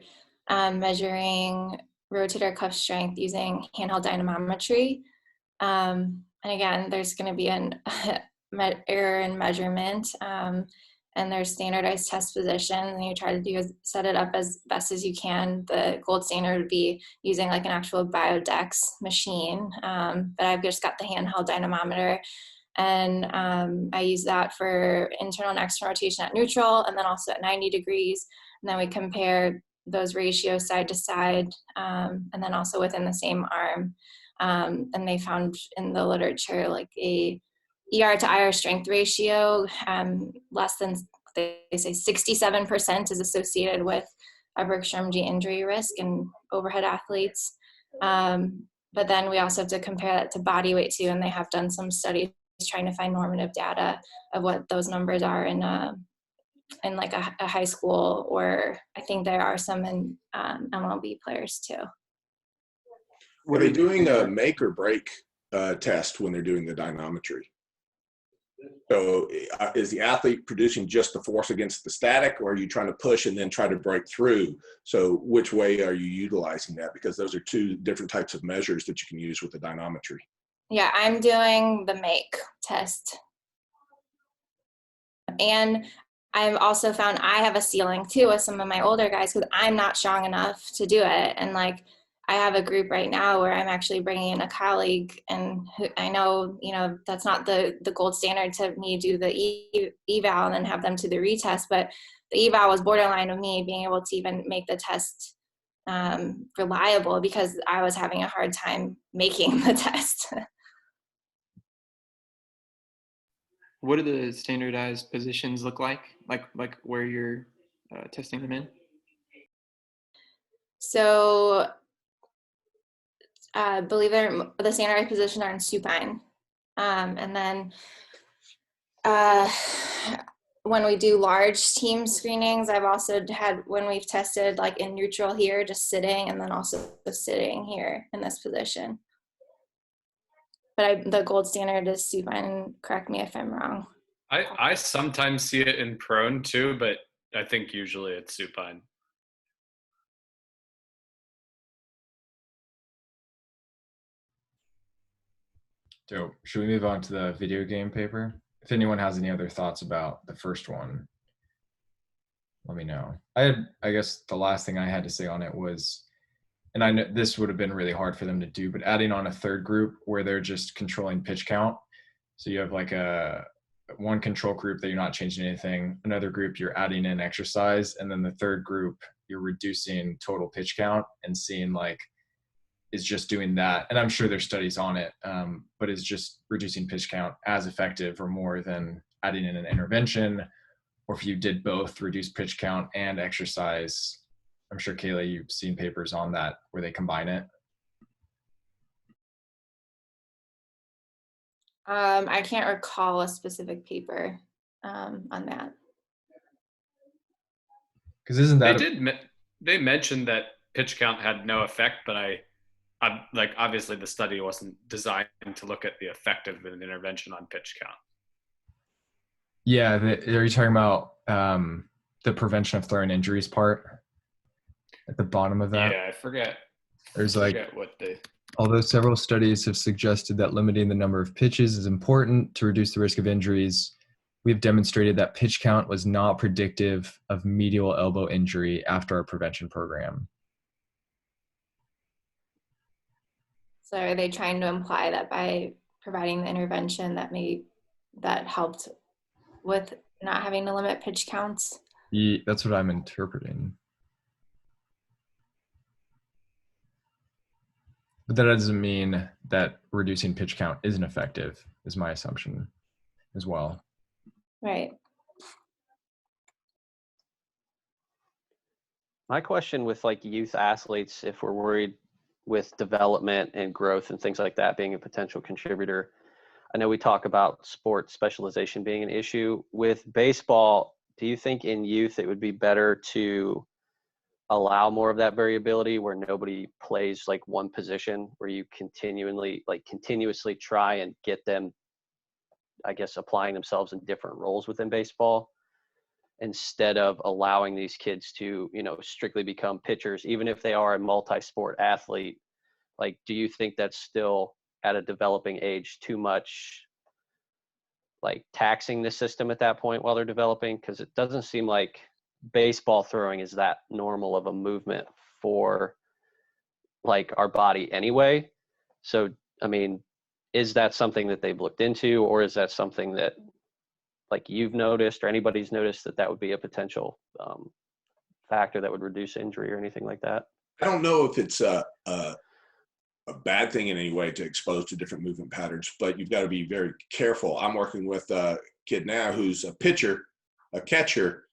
B: measuring rotator cuff strength using handheld dynamometry. And again, there's going to be an error in measurement, and there's standardized test positions, and you try to set it up as best as you can. The gold standard would be using like an actual biodex machine, but I've just got the handheld dynamometer, and I use that for internal and external rotation at neutral, and then also at 90 degrees, and then we compare those ratios side to side, and then also within the same arm. And they found in the literature like a ER to IR strength ratio less than, they say 67% is associated with upper extremity injury risk in overhead athletes. but then we also have to compare that to body weight too, and they have done some studies trying to find normative data of what those numbers are in like a high school, or I think there are some in MLB players too.
D: Are they doing a make or break test when they're doing the dynamometry? So is the athlete producing just the force against the static, or are you trying to push and then try to break through? So which way are you utilizing that? Because those are two different types of measures that you can use with the dynamometry.
B: Yeah, I'm doing the make test. And I've also found I have a ceiling too with some of my older guys because I'm not strong enough to do it. And like, I have a group right now where I'm actually bringing in a colleague, and who, I know, that's not the gold standard to me do the eval and then have them to the retest, but the eval was borderline of me being able to even make the test reliable because I was having a hard time making the test.
F: What do the standardized positions look like? Like where you're testing them in?
B: So believe it or not, the standardized positions are in supine. And then when we do large team screenings, I've also had when we've tested like in neutral here, just sitting, and then also sitting here in this position. But the gold standard is supine. Correct me if I'm wrong.
C: I sometimes see it in prone too, but I think usually it's supine.
A: So should we move on to the video game paper? If anyone has any other thoughts about the first one, let me know. I guess the last thing I had to say on it was, and I know this would have been really hard for them to do, but adding on a third group where they're just controlling pitch count. So you have like one control group that you're not changing anything, another group you're adding in exercise, and then the third group you're reducing total pitch count and seeing like, is just doing that. And I'm sure there's studies on it, but is just reducing pitch count as effective or more than adding in an intervention? Or if you did both, reduce pitch count and exercise. I'm sure, Kayla, you've seen papers on that where they combine it.
B: I can't recall a specific paper on that.
A: Because isn't that
C: they mentioned that pitch count had no effect, but I'm like, obviously the study wasn't designed to look at the effect of an intervention on pitch count.
A: Yeah, are you talking about the prevention of throwing injuries part at the bottom of that?
C: Yeah, I forget.
A: There's
H: Although several studies have suggested that limiting the number of pitches is important to reduce the risk of injuries, we've demonstrated that pitch count was not predictive of medial elbow injury after our prevention program.
B: So are they trying to imply that by providing the intervention that helped with not having to limit pitch counts?
H: Yeah, that's what I'm interpreting. But that doesn't mean that reducing pitch count isn't effective, is my assumption as well.
B: Right.
G: My question with like youth athletes, if we're worried with development and growth and things like that being a potential contributor, I know we talk about sport specialization being an issue. With baseball, do you think in youth it would be better to allow more of that variability where nobody plays like one position, where you continuously try and get them, I guess, applying themselves in different roles within baseball, instead of allowing these kids to, strictly become pitchers, even if they are a multi-sport athlete? Like, do you think that's still at a developing age too much, like taxing the system at that point while they're developing? Because it doesn't seem like baseball throwing is that normal of a movement for like our body anyway. So, I mean, is that something that they've looked into, or is that something that like you've noticed or anybody's noticed that would be a potential factor that would reduce injury or anything like that?
D: I don't know if it's a bad thing in any way to expose to different movement patterns, but you've got to be very careful. I'm working with a kid now who's a pitcher, a catcher,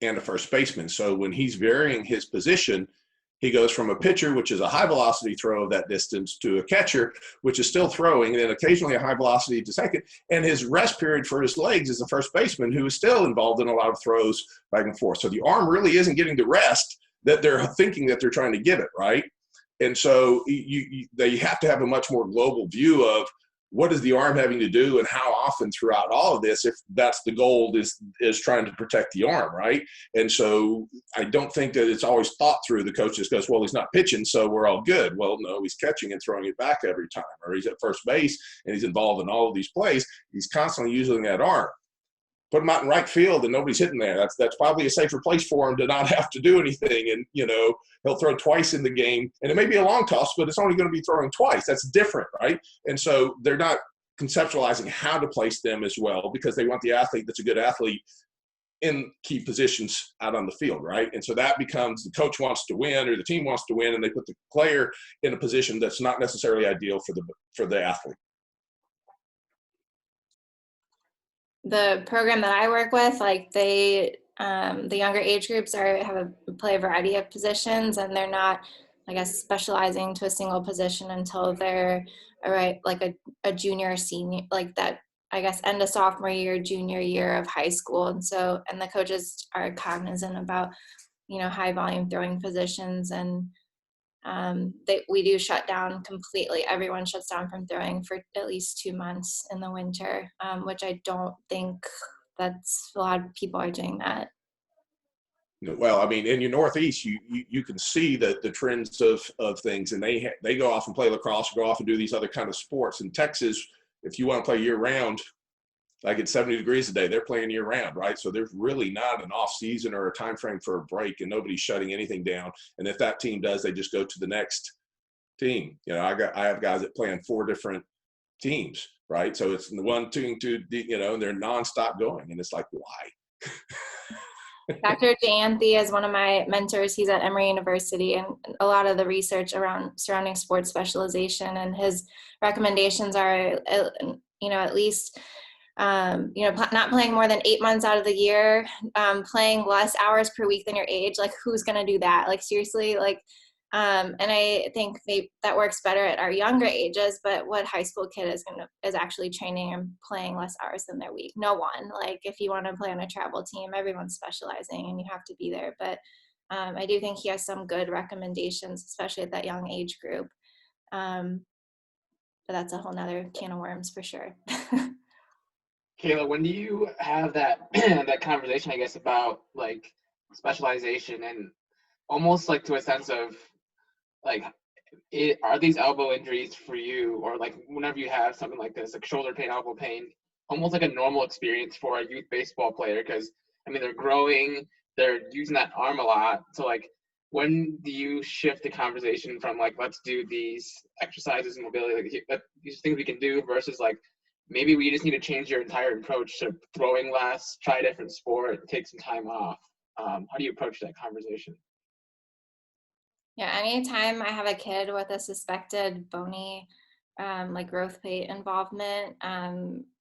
D: and a first baseman. So when he's varying his position, He goes from a pitcher, which is a high velocity throw of that distance, to a catcher, which is still throwing, and then occasionally a high velocity to second. And his rest period for his legs is the first baseman, who is still involved in a lot of throws back and forth. So the arm really isn't getting the rest that they're thinking that they're trying to give it, right? And so they have to have a much more global view of what is the arm having to do and how often throughout all of this, if that's the goal, is trying to protect the arm, right? And so I don't think that it's always thought through. The coach just goes, well, he's not pitching, so we're all good. Well, no, he's catching and throwing it back every time, or he's at first base and he's involved in all of these plays. He's constantly using that arm. Put him out in right field and nobody's hitting there. That's probably a safer place for him to not have to do anything. And, he'll throw twice in the game, and it may be a long toss, but it's only going to be throwing twice. That's different, right? And so they're not conceptualizing how to place them as well, because they want the athlete that's a good athlete in key positions out on the field, right? And so that becomes the coach wants to win or the team wants to win, and they put the player in a position that's not necessarily ideal for the athlete.
B: The program that I work with, like the younger age groups play a variety of positions, and they're not, I guess, specializing to a single position until they're a junior or senior, like that, I guess, end of sophomore year, junior year of high school. And the coaches are cognizant about, high volume throwing positions, and we do shut down completely. Everyone shuts down from throwing for at least 2 months in the winter, which I don't think that's a lot of people are doing that.
D: Well, I mean, in your Northeast, you can see the trends of things, and they go off and play lacrosse, or go off and do these other kind of sports. In Texas, if you want to play year round, like it's 70 degrees a day, they're playing year round, right? So there's really not an off season or a time frame for a break, and nobody's shutting anything down. And if that team does, they just go to the next team. I have guys that play on 4 different teams, right? So it's the 1, 2, 2, and they're nonstop going, and it's like, why?
B: Dr. Jayanthi is one of my mentors. He's at Emory University, and a lot of the research surrounding sports specialization, and his recommendations are, at least, not playing more than 8 months out of the year, playing less hours per week than your age. Like, who's going to do that? Like, seriously, like, and I think that works better at our younger ages, but what high school kid is actually training and playing less hours than their week? No one. Like, if you want to play on a travel team, everyone's specializing and you have to be there. But I do think he has some good recommendations, especially at that young age group. But that's a whole nother can of worms for sure.
E: Kayla, when do you have that that conversation, I guess, about like specialization and almost like to a sense of like, are these elbow injuries for you, or like whenever you have something like this, like shoulder pain, elbow pain, almost like a normal experience for a youth baseball player? Because I mean, they're growing, they're using that arm a lot. So like, when do you shift the conversation from like, let's do these exercises and mobility, like these things we can do, versus like, maybe we just need to change your entire approach to throwing less, try a different sport, take some time off? How do you approach that conversation?
B: Yeah, anytime I have a kid with a suspected bony, like growth plate involvement,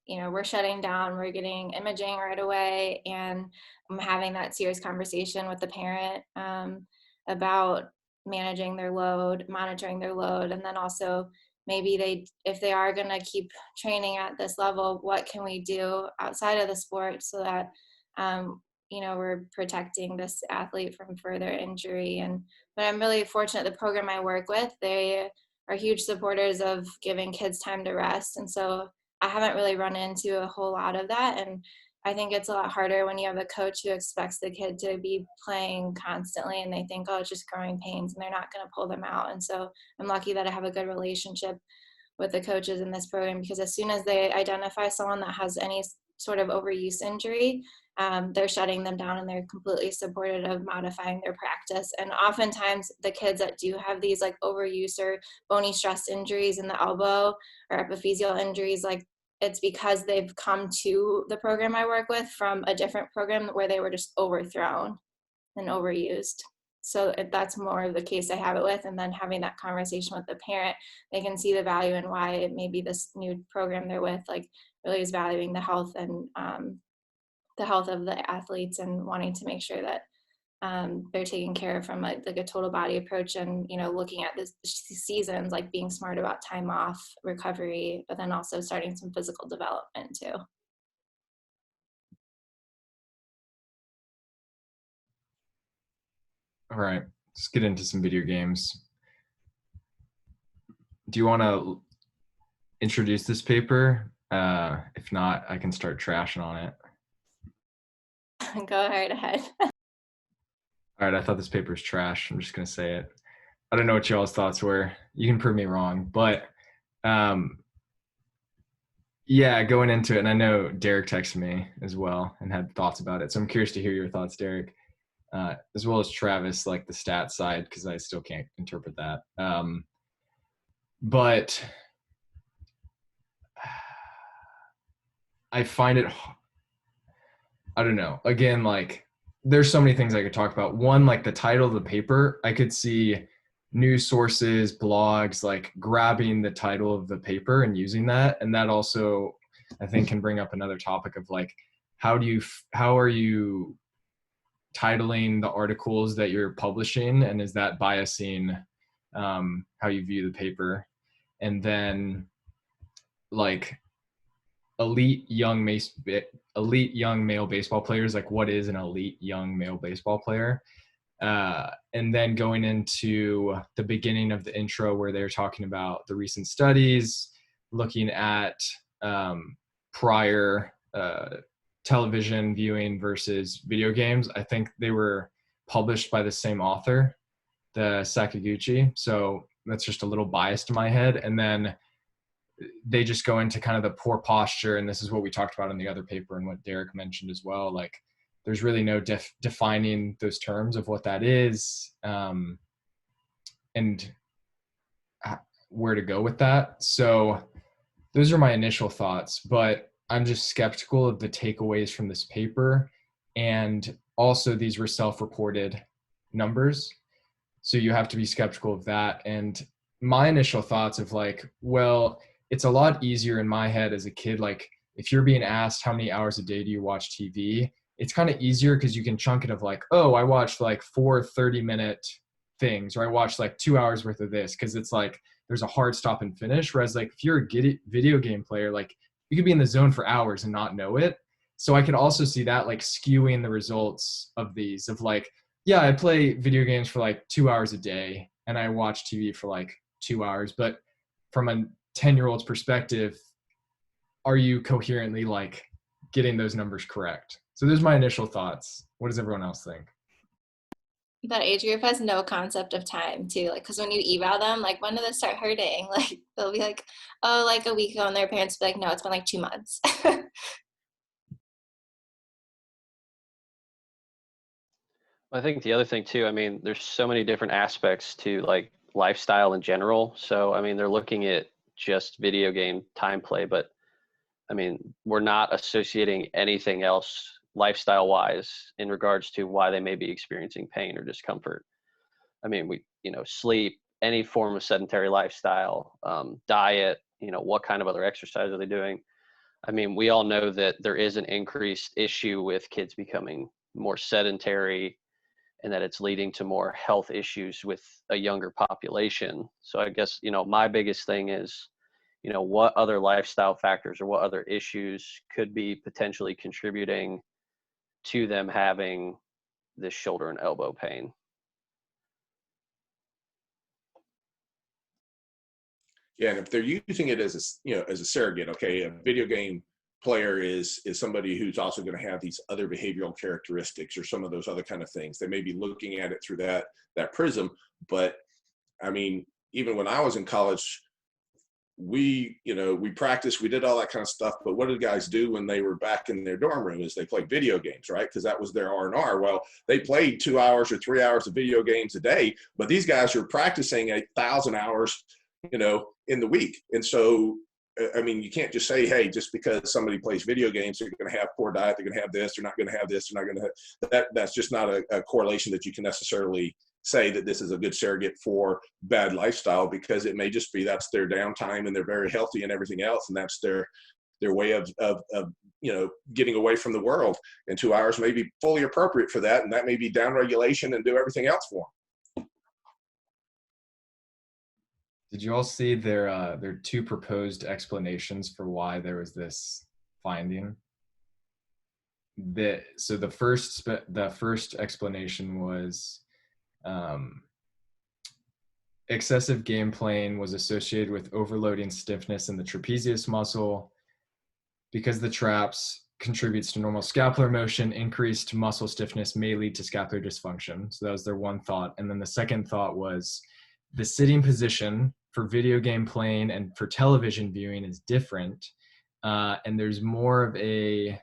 B: we're shutting down, we're getting imaging right away, and I'm having that serious conversation with the parent about managing their load, monitoring their load, and then also maybe if they are going to keep training at this level, what can we do outside of the sport so that we're protecting this athlete from further injury. But I'm really fortunate, the program I work with, they are huge supporters of giving kids time to rest. And so I haven't really run into a whole lot of that. And I think it's a lot harder when you have a coach who expects the kid to be playing constantly, and they think, oh, it's just growing pains, and they're not going to pull them out. And so I'm lucky that I have a good relationship with the coaches in this program, because as soon as they identify someone that has any sort of overuse injury, they're shutting them down, and they're completely supportive of modifying their practice. And oftentimes the kids that do have these like overuse or bony stress injuries in the elbow or epiphyseal injuries, like it's because they've come to the program I work with from a different program where they were just overthrown and overused. So that's more of the case I have it with. And then having that conversation with the parent, they can see the value and why maybe this new program they're with like really is valuing the health and the health of the athletes, and wanting to make sure that they're taken care of from like a total body approach, and, you know, looking at the seasons, like being smart about time off, recovery, but then also starting some physical development too.
A: All right, let's get into some video games. Do you want to introduce this paper? If not, I can start trashing on it.
B: Go right ahead.
A: All right, I thought this paper is trash. I'm just going to say it. I don't know what y'all's thoughts were. You can prove me wrong, but yeah, going into it, and I know Derek texted me as well and had thoughts about it. So I'm curious to hear your thoughts, Derek, as well as Travis, like the stat side, because I still can't interpret that. But I find it, I don't know. Again, like there's so many things I could talk about. One, like the title of the paper, I could see news sources, blogs, like grabbing the title of the paper and using that. And that also, I think, can bring up another topic of like, how are you titling the articles that you're publishing? And is that biasing how you view the paper? And then like elite young male baseball players, like what is an elite young male baseball player? And then going into the beginning of the intro where they're talking about the recent studies, looking at prior television viewing versus video games. I think they were published by the same author, the Sakaguchi. So that's just a little biased in my head. And then they just go into kind of the poor posture. And this is what we talked about in the other paper and what Derek mentioned as well. Like there's really no defining those terms of what that is and where to go with that. So those are my initial thoughts, but I'm just skeptical of the takeaways from this paper. And also these were self-reported numbers. So you have to be skeptical of that. And my initial thoughts of like, well, it's a lot easier in my head as a kid. Like if you're being asked how many hours a day do you watch TV, it's kind of easier because you can chunk it of like, oh, I watched like 4 30-minute things, or I watched like 2 hours worth of this. Cause it's like, there's a hard stop and finish. Whereas like if you're a video game player, like you could be in the zone for hours and not know it. So I could also see that like skewing the results of these of like, yeah, I play video games for like 2 hours a day and I watch TV for like 2 hours. But from a 10-year-old's perspective, are you coherently like getting those numbers correct? So there's my initial thoughts. What does everyone else think?
B: That age group has no concept of time too. Like, cause when you eval them, like when do they start hurting? Like they'll be like, oh, like a week ago, and their parents will be like, no, it's been like 2 months.
G: I think the other thing too, I mean, there's so many different aspects to like lifestyle in general. So, I mean, they're looking at just video game time play, but I mean, we're not associating anything else lifestyle wise in regards to why they may be experiencing pain or discomfort. I mean, sleep, any form of sedentary lifestyle, diet, what kind of other exercise are they doing? I mean, we all know that there is an increased issue with kids becoming more sedentary and that it's leading to more health issues with a younger population. So I guess, my biggest thing is, what other lifestyle factors or what other issues could be potentially contributing to them having this shoulder and elbow pain.
D: Yeah, and if they're using it as a surrogate, okay, a video game player is somebody who's also going to have these other behavioral characteristics or some of those other kind of things. They may be looking at it through that prism. But I mean, even when I was in college, we practiced, we did all that kind of stuff. But what did guys do when they were back in their dorm room? Is they played video games, right? Because that was their R&R. Well, they played 2 hours or 3 hours of video games a day, but these guys are practicing 1,000 hours, in the week. And so, I mean, you can't just say, hey, just because somebody plays video games, they're going to have poor diet, they're going to have this, they're not going to have this, they're not going to have that's just not a correlation that you can necessarily say that this is a good surrogate for bad lifestyle, because it may just be that's their downtime and they're very healthy and everything else, and that's their their way of getting away from the world. And 2 hours may be fully appropriate for that, and that may be down regulation and do everything else for them.
A: Did you all see their two proposed explanations for why there was this finding? So the first explanation was excessive game playing was associated with overloading stiffness in the trapezius muscle. Because the traps contributes to normal scapular motion, increased muscle stiffness may lead to scapular dysfunction. So that was their one thought. And then the second thought was the sitting position for video game playing and for television viewing is different. And there's more of a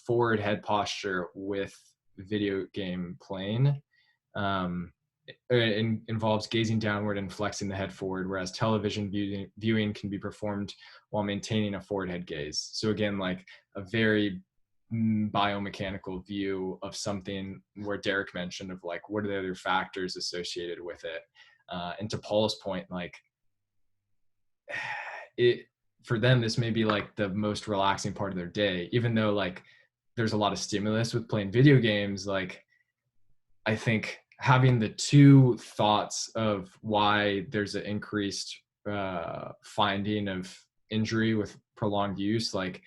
A: forward head posture with video game playing. It involves gazing downward and flexing the head forward, whereas television viewing can be performed while maintaining a forward head gaze. So again, like a very biomechanical view of something where Derek mentioned of like, what are the other factors associated with it? And to Paul's point, like for them, this may be like the most relaxing part of their day, even though like there's a lot of stimulus with playing video games. Like, I think having the two thoughts of why there's an increased finding of injury with prolonged use, like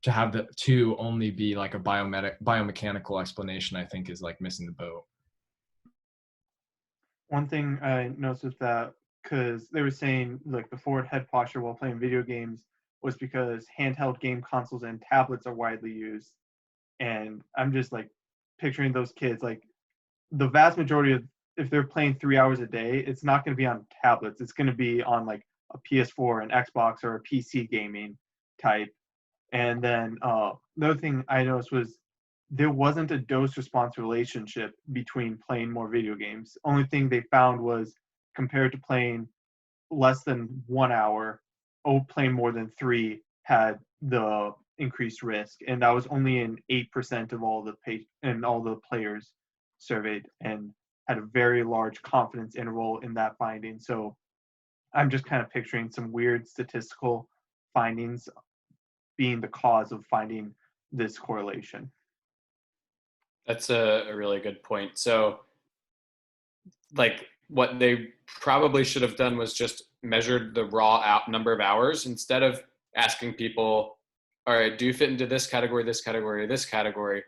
A: to have the two only be like a biomechanical explanation, I think is like missing the boat.
I: One thing I noticed with that, because they were saying like the forward head posture while playing video games was because handheld game consoles and tablets are widely used. And I'm just like picturing those kids, like the vast majority of, if they're playing 3 hours a day, it's not going to be on tablets. It's going to be on like a PS4, an Xbox, or a PC gaming type. And then the other thing I noticed was there wasn't a dose response relationship between playing more video games. Only thing they found was compared to playing less than 1 hour, playing more than 3 had the increased risk. And that was only in 8% of all the players surveyed, and had a very large confidence interval in that finding. So I'm just kind of picturing some weird statistical findings being the cause of finding this correlation.
C: That's a really good point. So like what they probably should have done was just measured the raw number of hours instead of asking people, all right, do you fit into this category, this category, this category?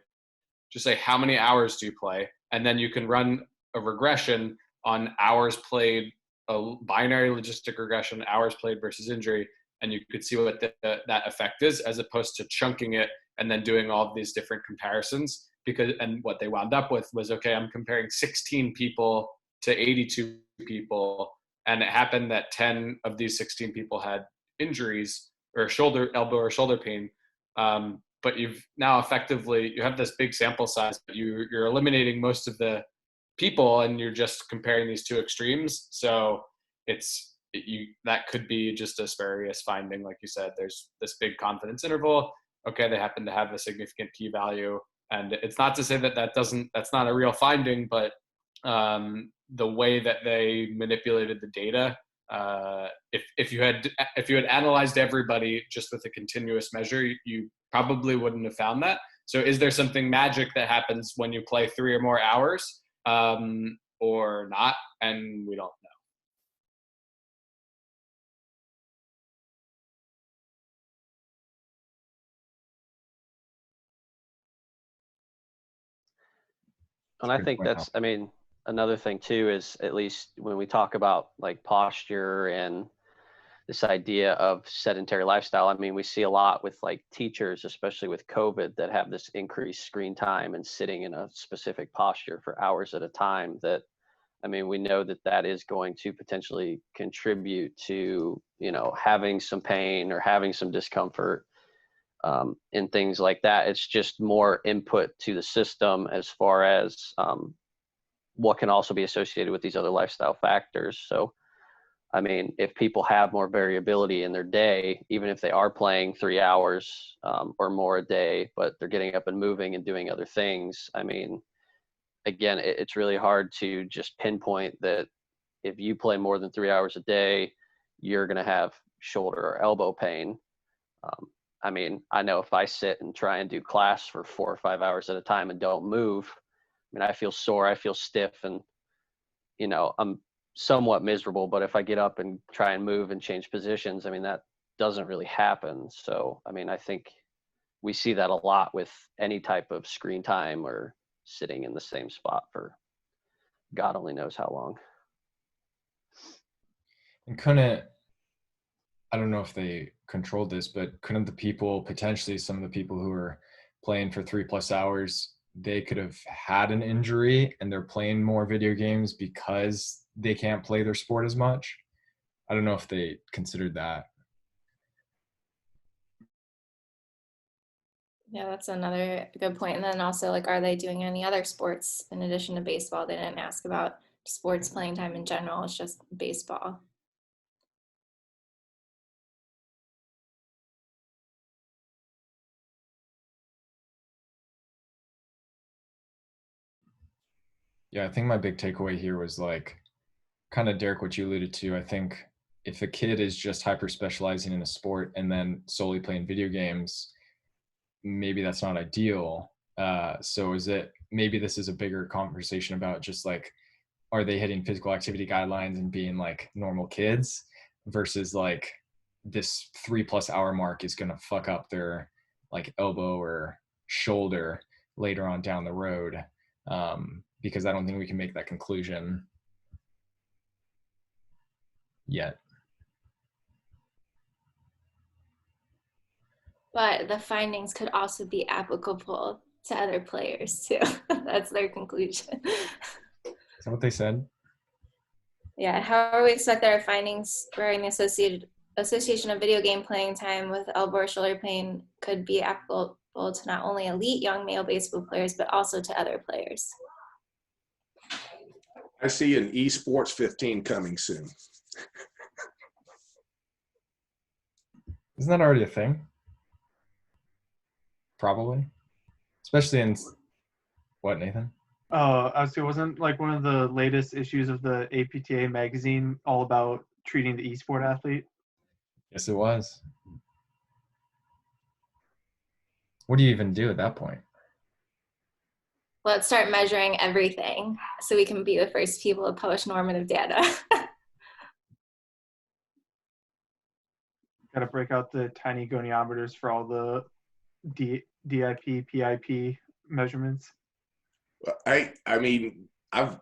C: Just say, how many hours do you play? And then you can run a regression on hours played, a binary logistic regression, hours played versus injury, and you could see what that effect is, as opposed to chunking it and then doing all of these different comparisons. And what they wound up with was, okay, I'm comparing 16 people to 82 people, and it happened that 10 of these 16 people had injuries or elbow or shoulder pain. But you've now effectively, you have this big sample size, but you're eliminating most of the people and you're just comparing these two extremes. So that could be just a spurious finding. Like you said, there's this big confidence interval. Okay, they happen to have a significant p-value. And it's not to say that's not a real finding, but the way that they manipulated the data, if you had analyzed everybody just with a continuous measure, you probably wouldn't have found that. So is there something magic that happens when you play 3 or more hours or not? And we don't know.
G: And I think that's, I mean, another thing too is, at least when we talk about like posture and this idea of sedentary lifestyle, I mean, we see a lot with like teachers, especially with COVID, that have this increased screen time and sitting in a specific posture for hours at a time. That, I mean, we know that that is going to potentially contribute to, having some pain or having some discomfort and things like that. It's just more input to the system as far as what can also be associated with these other lifestyle factors. So, I mean, if people have more variability in their day, even if they are playing 3 hours or more a day, but they're getting up and moving and doing other things, I mean, again, it's really hard to just pinpoint that if you play more than 3 hours a day, you're going to have shoulder or elbow pain. I mean, I know if I sit and try and do class for 4 or 5 hours at a time and don't move, I mean, I feel sore, I feel stiff, and, you know, I'm somewhat miserable. But if I get up and try and move and change positions, I mean, that doesn't really happen. So, I mean, I think we see that a lot with any type of screen time or sitting in the same spot for God only knows how long.
A: And couldn't, I don't know if they controlled this, but couldn't the people, potentially some of the people who were playing for 3+ hours, they could have had an injury and they're playing more video games because they can't play their sport as much? I don't know if they considered that.
B: Yeah, that's another good point. And then also, like, are they doing any other sports in addition to baseball? They didn't ask about sports playing time in general. It's just baseball.
A: Yeah, I think my big takeaway here was like, kind of Derek, what you alluded to. I think if a kid is just hyper specializing in a sport and then solely playing video games, maybe that's not ideal. So is it, maybe this is a bigger conversation about just like, are they hitting physical activity guidelines and being like normal kids versus like this 3+ hour mark is going to fuck up their like elbow or shoulder later on down the road. Because I don't think we can make that conclusion yet.
B: But the findings could also be applicable to other players too. That's their conclusion.
A: Is that what they said?
B: Yeah, however, we expect that our findings regarding the association of video game playing time with elbow or shoulder pain could be applicable to not only elite young male baseball players, but also to other players.
D: I see an esports 15 coming soon.
A: Isn't that already a thing? Probably. Especially in, what, Nathan?
I: Obviously, wasn't like one of the latest issues of the APTA magazine all about treating the esport athlete?
A: Yes, it was. What do you even do at that point?
B: Let's start measuring everything so we can be the first people to publish normative data.
I: Got to break out the tiny goniometers for all the DIP, PIP measurements.
D: I mean,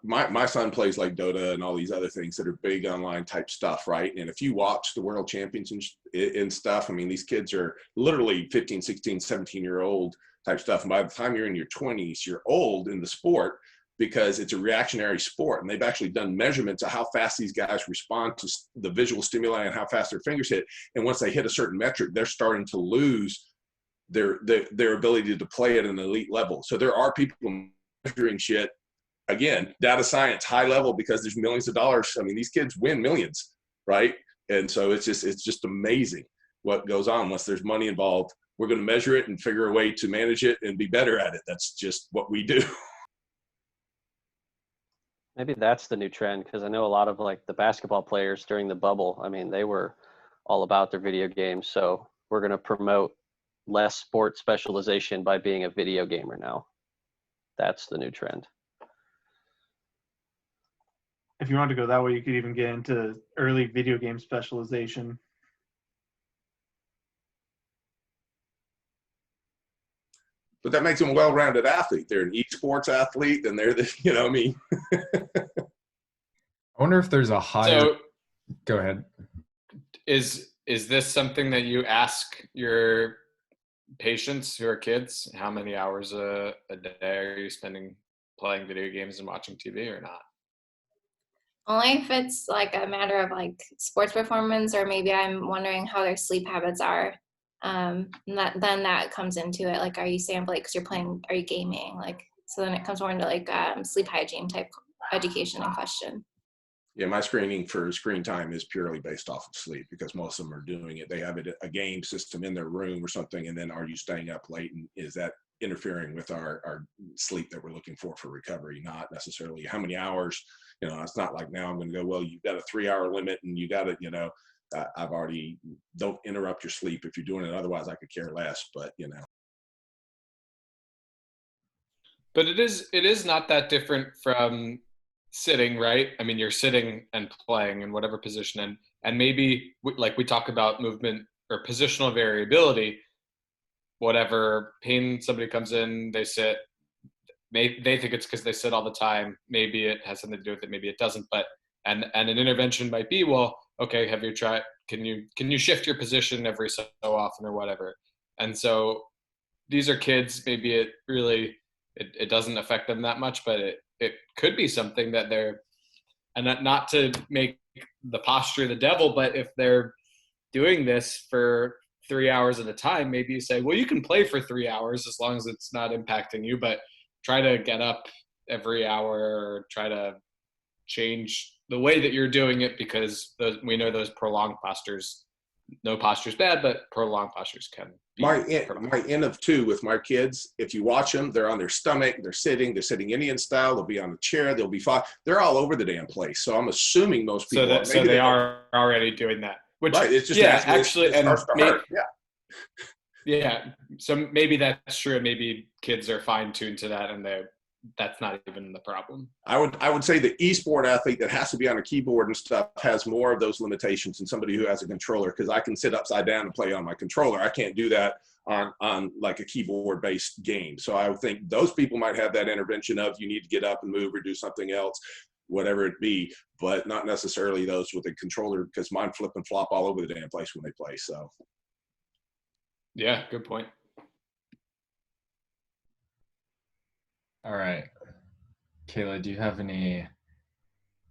D: my son plays like Dota and all these other things that are big online type stuff, right? And if you watch the world champions and stuff, I mean, these kids are literally 15, 16, 17-year-old type stuff. And by the time you're in your 20s, you're old in the sport because it's a reactionary sport. And they've actually done measurements of how fast these guys respond to the visual stimuli and how fast their fingers hit. And once they hit a certain metric, they're starting to lose their ability to play at an elite level. So there are people measuring shit, again, data science, high level, because there's millions of dollars. I mean, these kids win millions, right? And so it's just amazing what goes on once there's money involved. We're going to measure it and figure a way to manage it and be better at it. That's just what we do.
G: Maybe that's the new trend, because I know a lot of like the basketball players during the bubble, I mean, they were all about their video games. So we're going to promote less sport specialization by being a video gamer now. That's the new trend.
I: If you want to go that way, you could even get into early video game specialization.
D: But that makes them a well-rounded athlete. They're an esports athlete, and they're the, you know what I mean?
A: I wonder if there's a higher.
C: So,
A: go ahead.
C: Is this something that you ask your patients who are kids? How many hours a day are you spending playing video games and watching TV or not?
B: Only if it's like a matter of like sports performance, or maybe I'm wondering how their sleep habits are. And then that comes into it. Like, are you sampling because you're playing, are you gaming? Like, so then it comes more into like sleep hygiene type education and question.
D: Yeah, my screening for screen time is purely based off of sleep, because most of them are doing it. They have a game system in their room or something, and then are you staying up late, and is that interfering with our sleep that we're looking for recovery? Not necessarily how many hours. You know, it's not like now I'm going to go, well, you've got a 3-hour limit and you got to, you know, I've already, don't interrupt your sleep if you're doing it. Otherwise, I could care less, but you know.
C: But it is not that different from sitting, right? I mean, you're sitting and playing in whatever position, and maybe like we talk about movement or positional variability, whatever pain somebody comes in, they sit, they think it's because they sit all the time. Maybe it has something to do with it, maybe it doesn't. But and an intervention might be, well, okay, have you tried, can you shift your position every so often or whatever? And so these are kids, maybe it really it doesn't affect them that much, but it could be something that they're, and not to make the posture the devil, but if they're doing this for 3 hours at a time, maybe you say, well, you can play for 3 hours as long as it's not impacting you, but try to get up every hour, or try to change the way that you're doing it, because we know those prolonged postures, no posture's bad, but prolonged postures can be
D: My N of 2 with my kids, if you watch them, they're on their stomach, they're sitting Indian style, they'll be on the chair, they'll be fine. They're all over the damn place. So I'm assuming most people
C: so they are already doing that. Which,
D: right, it's just
C: actually,
D: it starts to hurt.
C: Yeah. So maybe that's true. Maybe kids are fine tuned to that, and that's not even the problem.
D: I would say the e-sport athlete that has to be on a keyboard and stuff has more of those limitations than somebody who has a controller, because I can sit upside down and play on my controller. I can't do that on like a keyboard based game. So I would think those people might have that intervention of, you need to get up and move or do something else, whatever it be, but not necessarily those with a controller, because mine flip and flop all over the damn place when they play. So
C: yeah, good point.
A: All right. Kayla, do you have any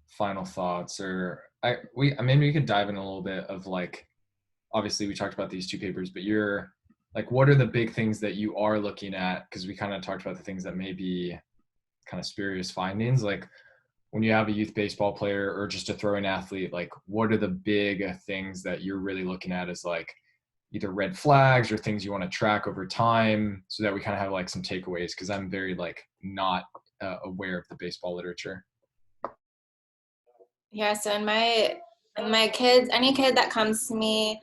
A: final thoughts? Or maybe we could dive in a little bit of, like, obviously we talked about these 2 papers, but you're like, what are the big things that you are looking at? Because we kind of talked about the things that may be kind of spurious findings. Like, when you have a youth baseball player or just a throwing athlete, like, what are the big things that you're really looking at as, like, either red flags or things you want to track over time, so that we kind of have, like, some takeaways? Because I'm very, like, not aware of the baseball literature.
B: Yeah, so in my kids, any kid that comes to me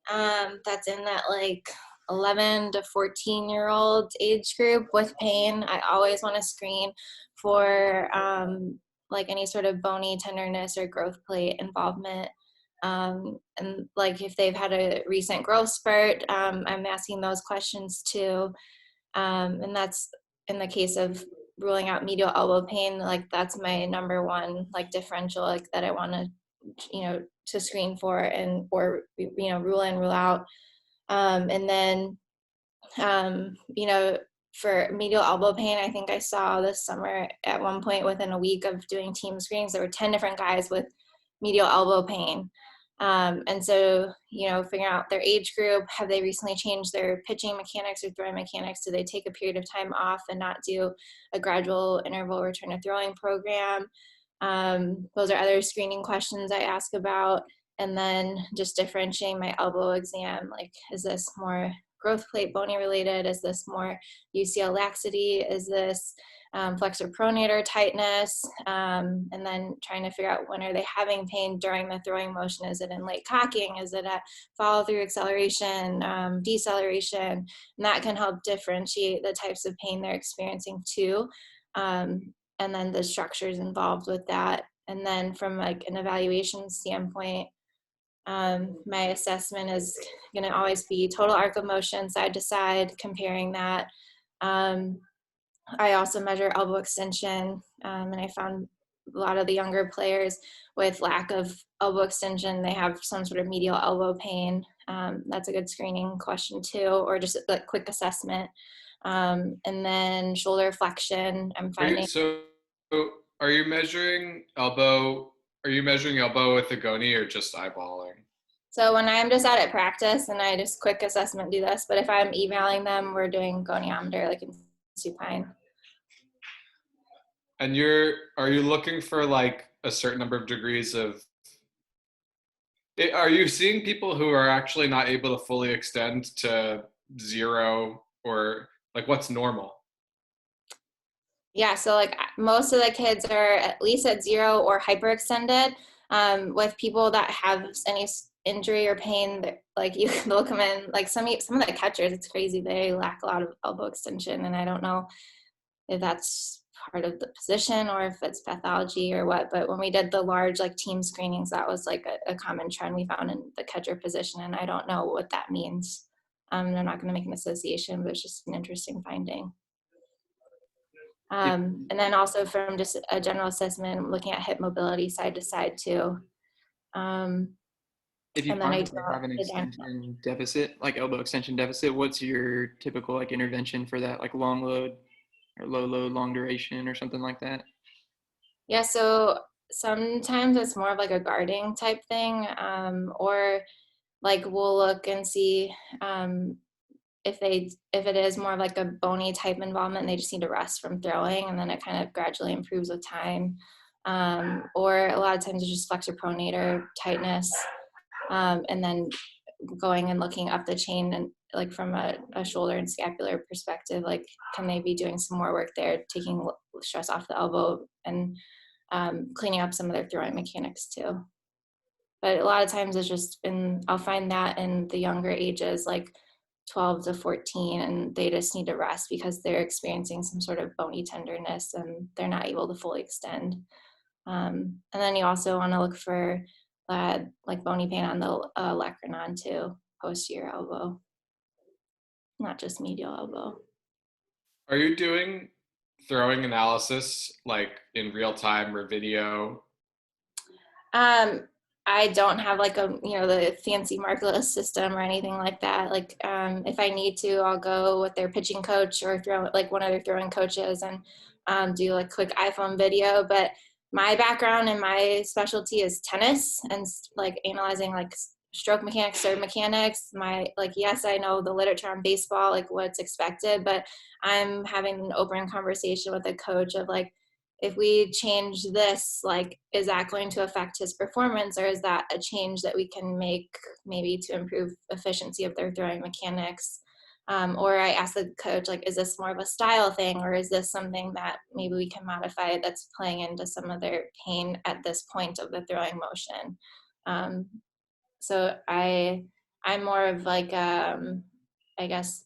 B: that's in that like 11 to 14-year-old age group with pain, I always want to screen for like any sort of bony tenderness or growth plate involvement. And like if they've had a recent growth spurt, I'm asking those questions too. And that's in the case of ruling out medial elbow pain, like that's my number one like differential, like that I want to, to screen for and, or, rule in, rule out. And then, for medial elbow pain, I think I saw this summer at one point within a week of doing team screens, there were 10 different guys with medial elbow pain. And so, figuring out their age group, have they recently changed their pitching mechanics or throwing mechanics? Do they take a period of time off and not do a gradual interval return to throwing program? Those are other screening questions I ask about. And then just differentiating my elbow exam, like, is this more growth plate bony related? Is this more UCL laxity? Is this flexor pronator tightness? And then trying to figure out, when are they having pain during the throwing motion? Is it in late cocking? Is it at follow through acceleration, deceleration? And that can help differentiate the types of pain they're experiencing too. And then the structures involved with that. And then from like an evaluation standpoint, my assessment is going to always be total arc of motion, side to side, comparing that. I also measure elbow extension, and I found a lot of the younger players with lack of elbow extension, they have some sort of medial elbow pain. That's a good screening question too, or just a quick assessment. And then shoulder flexion, I'm finding.
C: So are you measuring elbow? Are you measuring elbow with the goni or just eyeballing?
B: So when I'm just out at practice and I just quick assessment do this, but if I'm emailing them, we're doing goniometer like in supine.
C: And are you looking for like a certain number of degrees of, are you seeing people who are actually not able to fully extend to 0, or like what's normal?
B: Yeah, so like most of the kids are at least at 0 or hyperextended. With people that have any injury or pain, like they'll come in, like some of the catchers, it's crazy, they lack a lot of elbow extension, and I don't know if that's part of the position or if it's pathology or what, but when we did the large like team screenings, that was like a common trend we found in the catcher position, and I don't know what that means. I'm not going to make an association, but it's just an interesting finding. And then also from just a general assessment, looking at hip mobility side to side too.
F: If you
B: And then
F: find that they have an extension deficit, like elbow extension deficit, what's your typical like intervention for that, like long load or low load, long duration or something like that?
B: Yeah, so sometimes it's more of like a guarding type thing, or like we'll look and see if it is more of like a bony type involvement, they just need to rest from throwing, and then it kind of gradually improves with time. Or a lot of times it's just flexor pronator tightness, and then going and looking up the chain and like from a shoulder and scapular perspective, like can they be doing some more work there, taking stress off the elbow and cleaning up some of their throwing mechanics too. But a lot of times it's just I'll find that in the younger ages, like 12 to 14, and they just need to rest because they're experiencing some sort of bony tenderness and they're not able to fully extend. And then you also want to look for like bony pain on the olecranon too, posterior elbow, not just medial elbow.
C: Are you doing throwing analysis like in real time or video?
B: I don't have like the fancy markerless system or anything like that. Like if I need to, I'll go with their pitching coach or throw like one of their throwing coaches and do like quick iPhone video. But my background and my specialty is tennis and like analyzing like stroke mechanics, serve mechanics. Yes, I know the literature on baseball, like what's expected, but I'm having an open conversation with a coach of like, if we change this, like, is that going to affect his performance, or is that a change that we can make maybe to improve efficiency of their throwing mechanics? Or I ask the coach, like, is this more of a style thing, or is this something that maybe we can modify that's playing into some of their pain at this point of the throwing motion? So I'm more of like, I guess,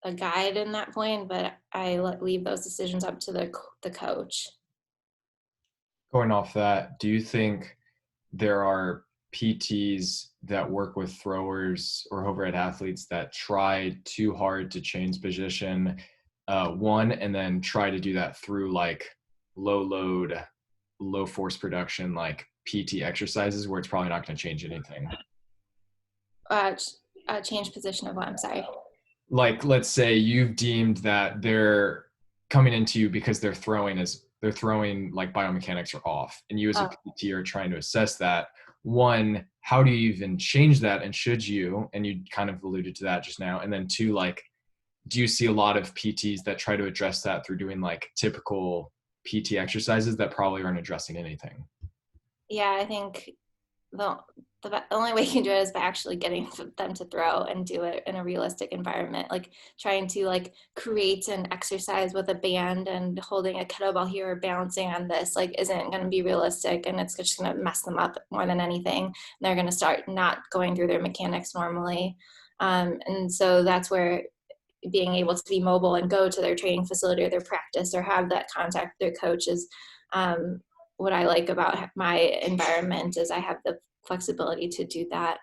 B: a guide in that point, but I leave those decisions up to the coach.
A: Going off that, do you think there are PTs that work with throwers or overhead athletes that try too hard to change position, and then try to do that through like low load, low force production, like PT exercises where it's probably not going to change anything?
B: Change position of what? I'm sorry.
A: Like, let's say you've deemed that they're coming into you because they're throwing like biomechanics are off, and you as a PT are trying to assess that. One, how do you even change that, and should you? And you kind of alluded to that just now. And then two, like, do you see a lot of PTs that try to address that through doing like typical PT exercises that probably aren't addressing anything?
B: Yeah, I think the only way you can do it is by actually getting them to throw and do it in a realistic environment. Like trying to like create an exercise with a band and holding a kettlebell here or balancing on this, like isn't going to be realistic, and it's just going to mess them up more than anything. And they're going to start not going through their mechanics normally. And so that's where being able to be mobile and go to their training facility or their practice or have that contact with their coach is what I like about my environment, is I have the flexibility to do that.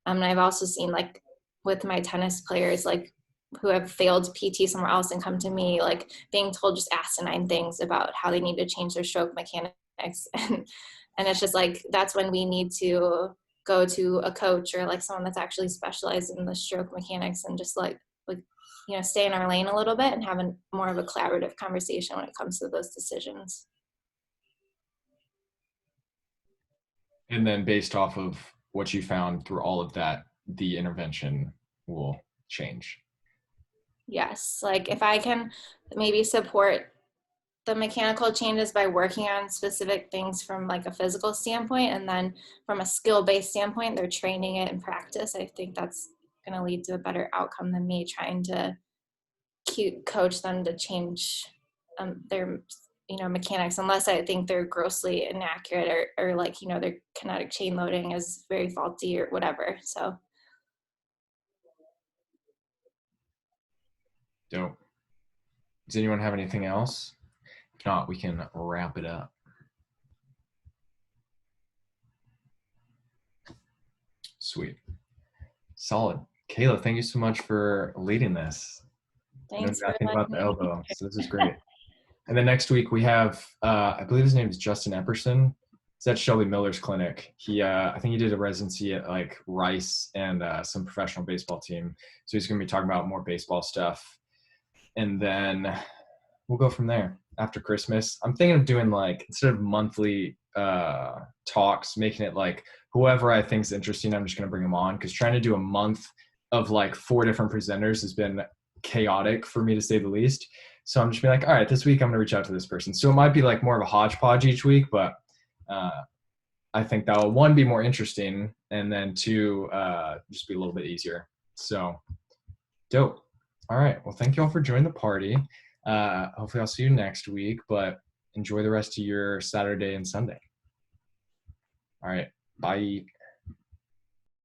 B: And I've also seen like with my tennis players, like who have failed PT somewhere else and come to me, like being told just asinine things about how they need to change their stroke mechanics. And it's just like, that's when we need to go to a coach or like someone that's actually specialized in the stroke mechanics and just like stay in our lane a little bit and have more of a collaborative conversation when it comes to those decisions.
A: And then based off of what you found through all of that, the intervention will change.
B: Yes, like if I can maybe support the mechanical changes by working on specific things from like a physical standpoint, and then from a skill-based standpoint, they're training it in practice, I think that's going to lead to a better outcome than me trying to coach them to change their mechanics, unless I think they're grossly inaccurate or like, their kinetic chain loading is very faulty or whatever. So.
A: Dope. Does anyone have anything else? If not, we can wrap it up. Sweet. Solid. Kayla, thank you so much for leading this.
B: Thanks
A: I
B: for
A: think about
B: letting
A: the
B: me.
A: elbow, so this is great. And then next week we have, I believe his name is Justin Epperson. It's at Shelby Miller's clinic. He, I think he did a residency at like Rice and some professional baseball team. So he's going to be talking about more baseball stuff. And then we'll go from there after Christmas. I'm thinking of doing like, instead of monthly talks, making it like whoever I think is interesting, I'm just going to bring them on, because trying to do a month of like 4 different presenters has been chaotic for me, to say the least. So I'm just being like, all right, this week I'm going to reach out to this person. So it might be like more of a hodgepodge each week, but I think that will, 1, be more interesting, and then 2, just be a little bit easier. So dope. All right. Well, thank you all for joining the party. Hopefully I'll see you next week, but enjoy the rest of your Saturday and Sunday. All right. Bye.